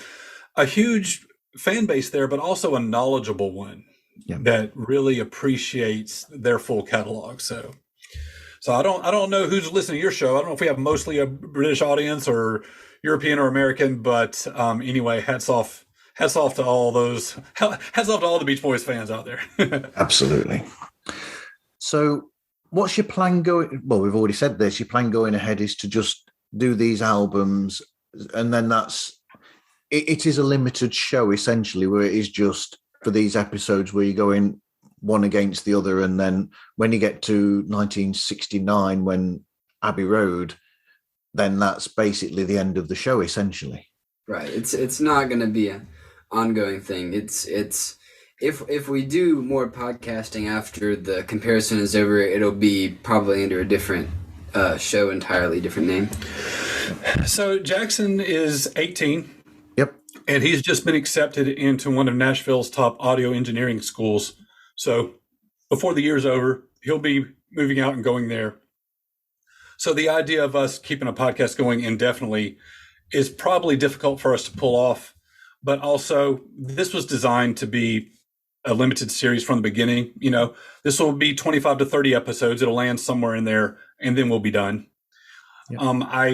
fan base there, but also a knowledgeable one that really appreciates their full catalog. So I don't know who's listening to your show. I don't know if we have mostly a British audience or European or American, but anyway, hats off to all those. Hats off to all the Beach Boys fans out there. Absolutely. So, what's your plan going? Well, we've already said this. Your plan going ahead is to just do these albums, and then it is a limited show essentially, where it is just for these episodes where you're going one against the other, and then when you get to 1969, when Abbey Road, then that's basically the end of the show, essentially. Right. It's not going to be an ongoing thing. It's if we do more podcasting after the comparison is over, it'll be probably under a different show, entirely different name. So Jackson is 18. Yep. And he's just been accepted into one of Nashville's top audio engineering schools. So before the year's over, he'll be moving out and going there. So the idea of us keeping a podcast going indefinitely is probably difficult for us to pull off. But also, this was designed to be a limited series from the beginning. You know, this will be 25 to 30 episodes. It'll land somewhere in there, and then we'll be done. Yep. I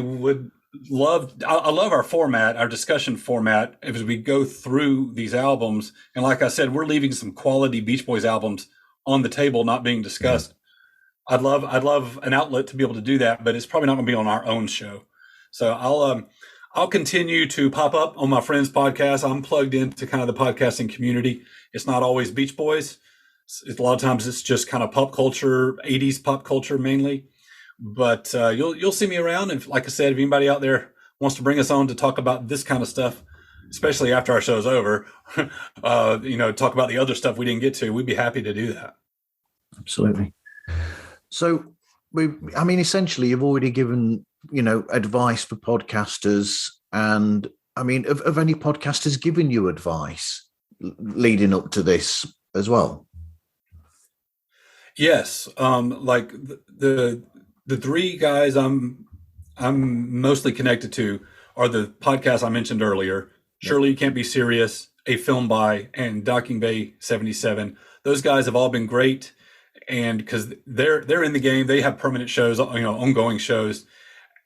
love our format, our discussion format, as we go through these albums. And like I said, we're leaving some quality Beach Boys albums on the table, not being discussed. I'd love an outlet to be able to do that, but it's probably not going to be on our own show. So I'll continue to pop up on my friends' podcast. I'm plugged into kind of the podcasting community. It's not always Beach Boys. A lot of times it's just kind of pop culture, 80s pop culture mainly. But you'll see me around. And like I said, if anybody out there wants to bring us on to talk about this kind of stuff, especially after our show's over, talk about the other stuff we didn't get to, we'd be happy to do that. Absolutely. So, essentially, you've already given, advice for podcasters. And have any podcasters given you advice leading up to this as well? Yes. Like the three guys I'm mostly connected to are the podcasts I mentioned earlier. Yep. Surely You Can't Be Serious, A Film By, and Docking Bay 77. Those guys have all been great. And because they're in the game, they have permanent shows, ongoing shows,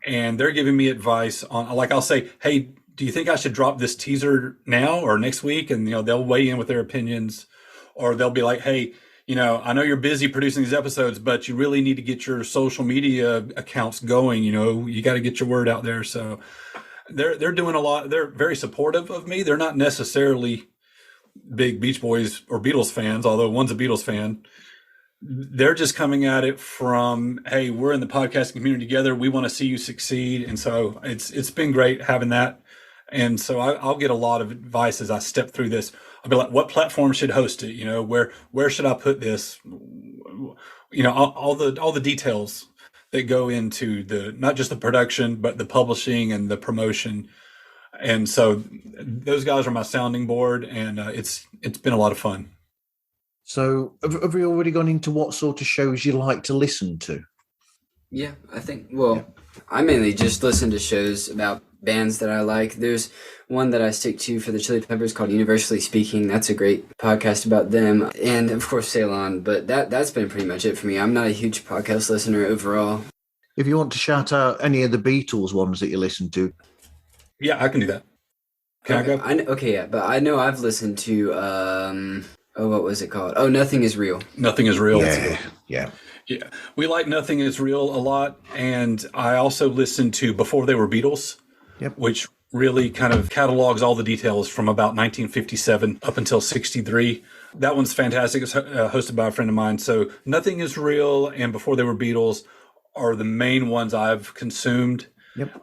and they're giving me advice on, like, I'll say, hey, do you think I should drop this teaser now or next week? And, they'll weigh in with their opinions, or they'll be like, hey, I know you're busy producing these episodes, but you really need to get your social media accounts going. You got to get your word out there. So they're doing a lot. They're very supportive of me. They're not necessarily big Beach Boys or Beatles fans, although one's a Beatles fan. They're just coming at it from, hey, we're in the podcasting community together. We want to see you succeed. And so it's been great having that. And so I'll get a lot of advice as I step through this. I'll be like, what platform should host it? Where should I put this? All the details that go into not just the production, but the publishing and the promotion. And so those guys are my sounding board, and it's been a lot of fun. So have we already gone into what sort of shows you like to listen to? Yeah, I think, I mainly just listen to shows about bands that I like. There's one that I stick to for the Chili Peppers called Universally Speaking. That's a great podcast about them. And of course, Sail On. But that's been pretty much it for me. I'm not a huge podcast listener overall. If you want to shout out any of the Beatles ones that you listen to. Yeah, I can do that. Can I go? Okay, but I know I've listened to... what was it called? Oh, Nothing Is Real. Nothing Is Real. Yeah. We like Nothing Is Real a lot. And I also listened to Before They Were Beatles, which really kind of catalogs all the details from about 1957 up until 63. That one's fantastic. It's hosted by a friend of mine. So Nothing Is Real and Before They Were Beatles are the main ones I've consumed. Yep.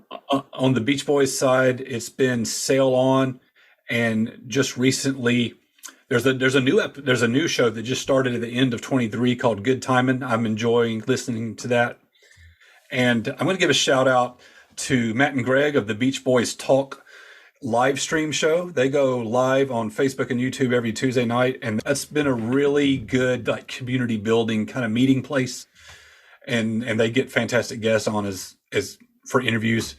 On the Beach Boys side, it's been Sail On, and just recently... There's a new show that just started at the end of 23 called Good Timin'. I'm enjoying listening to that. And I'm going to give a shout out to Matt and Greg of the Beach Boys Talk live stream show. They go live on Facebook and YouTube every Tuesday night. And that's been a really good community building kind of meeting place. And they get fantastic guests on as for interviews.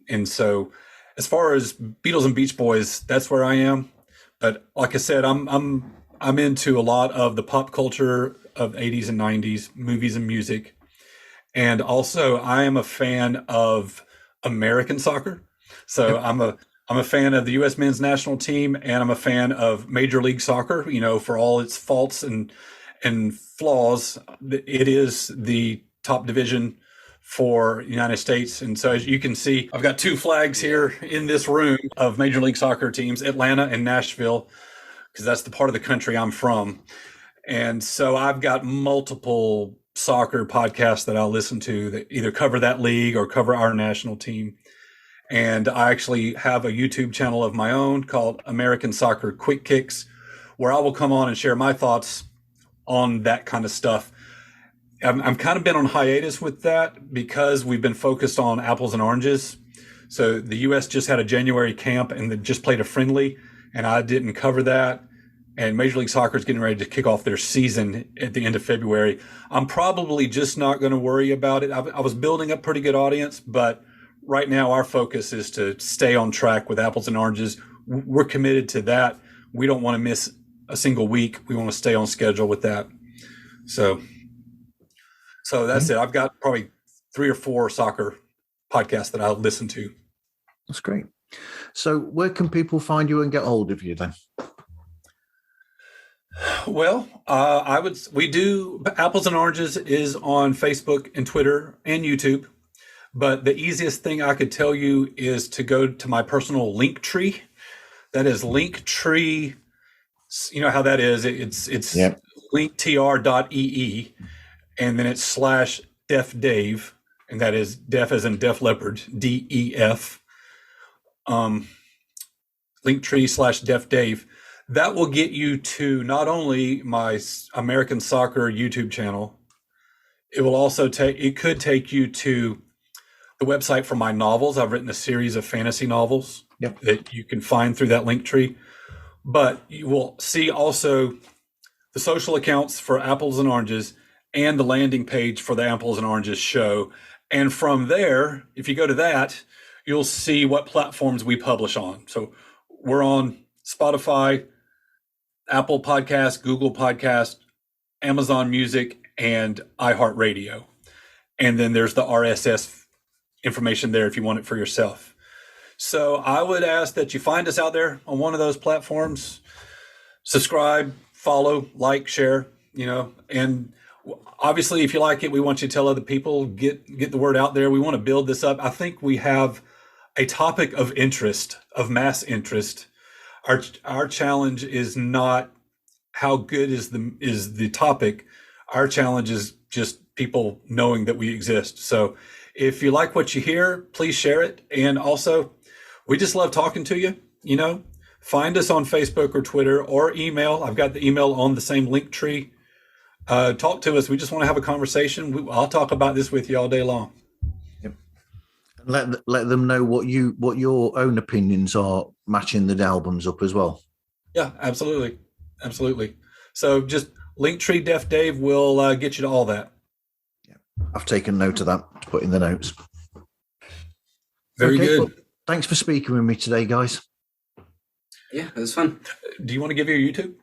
And so as far as Beatles and Beach Boys, that's where I am. But like I said, I'm into a lot of the pop culture of 80s and 90s movies and music. And also I am a fan of American soccer. So I'm a fan of the US men's national team, and I'm a fan of Major League Soccer, for all its faults and flaws. It is the top division for the United States. And so as you can see, I've got two flags here in this room of Major League Soccer teams, Atlanta and Nashville, because that's the part of the country I'm from. And so I've got multiple soccer podcasts that I'll listen to that either cover that league or cover our national team. And I actually have a YouTube channel of my own called American Soccer Quick Kicks, where I will come on and share my thoughts on that kind of stuff. I'm kind of been on hiatus with that because we've been focused on apples and oranges. So the U.S. just had a January camp and then just played a friendly, and I didn't cover that. And Major League Soccer is getting ready to kick off their season at the end of February. I'm probably just not going to worry about it. I was building up pretty good audience, but right now our focus is to stay on track with Apples and Oranges. We're committed to that. We don't want to miss a single week. We want to stay on schedule with that. So that's it. I've got probably 3 or 4 soccer podcasts that I'll listen to. That's great. So where can people find you and get hold of you then? Well, we do Apples and Oranges is on Facebook and Twitter and YouTube, but the easiest thing I could tell you is to go to my personal link tree. That is Linktree. You know how that is. It's linktr.ee, and then it's /Def Dave, and that is Def as in Def Leopard, DEF. Linktree /Def Dave. That will get you to not only my American Soccer YouTube channel, it will also could take you to the website for my novels. I've written a series of fantasy novels that you can find through that link tree. But you will see also the social accounts for Apples and Oranges and the landing page for the Apples and Oranges show. And from there, if you go to that, you'll see what platforms we publish on. So we're on Spotify, Apple Podcast, Google Podcast, Amazon Music, and iHeartRadio. And then there's the RSS information there if you want it for yourself. So I would ask that you find us out there on one of those platforms, subscribe, follow, like, share, and obviously if you like it, we want you to tell other people, get the word out there. We want to build this up. I think we have a topic of interest, of mass interest. Our challenge is not how good is the topic. Our challenge is just people knowing that we exist. So if you like what you hear, please share it. And also, we just love talking to you. Find us on Facebook or Twitter or email. I've got the email on the same link tree. Talk to us. We just want to have a conversation. I'll talk about this with you all day long. Let them know what your own opinions are matching the albums up as well. Yeah, absolutely. So just Linktree Def Dave will get you to all that. Yeah, I've taken note of that to put in the notes. Very good. Well, thanks for speaking with me today, guys. Yeah, it was fun. Do you want to give your YouTube?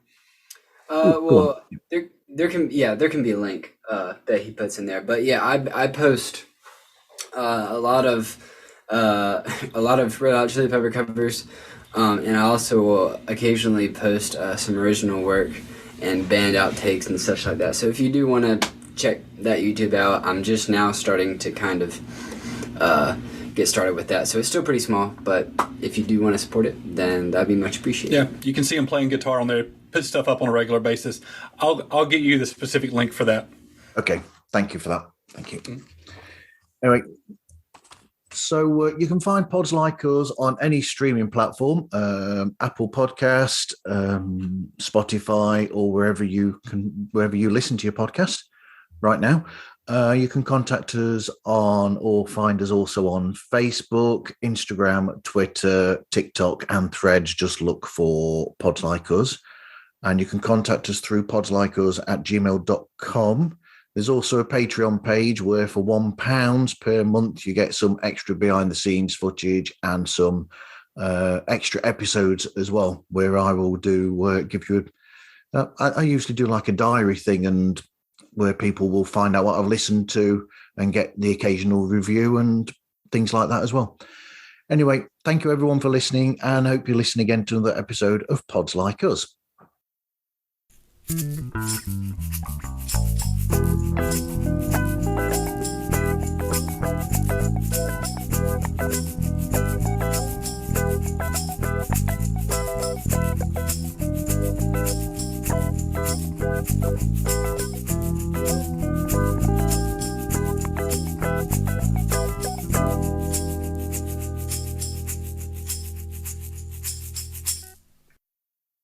Well, there can be a link that he puts in there, but yeah, I post a lot of Red Hot Chili Pepper covers, and I also will occasionally post some original work and band outtakes and such like that. So if you do want to check that YouTube out, I'm just now starting to kind of get started with that. So it's still pretty small, but if you do want to support it, then that'd be much appreciated. Yeah, you can see him playing guitar on there. Put stuff up on a regular basis. I'll get you the specific link for that. Okay, thank you for that. Thank you. Anyway, so you can find Pods Like Us on any streaming platform, Apple Podcast, Spotify, or wherever you listen to your podcast right now. You can contact us or find us also on Facebook, Instagram, Twitter, TikTok, and Threads. Just look for Pods Like Us. And you can contact us through podslikeus@gmail.com. There's also a Patreon page where for £1 per month, you get some extra behind the scenes footage and some extra episodes as well, where I will give you, I usually do like a diary thing, and where people will find out what I've listened to and get the occasional review and things like that as well. Anyway, thank you everyone for listening, and I hope you listen again to another episode of Pods Like Us.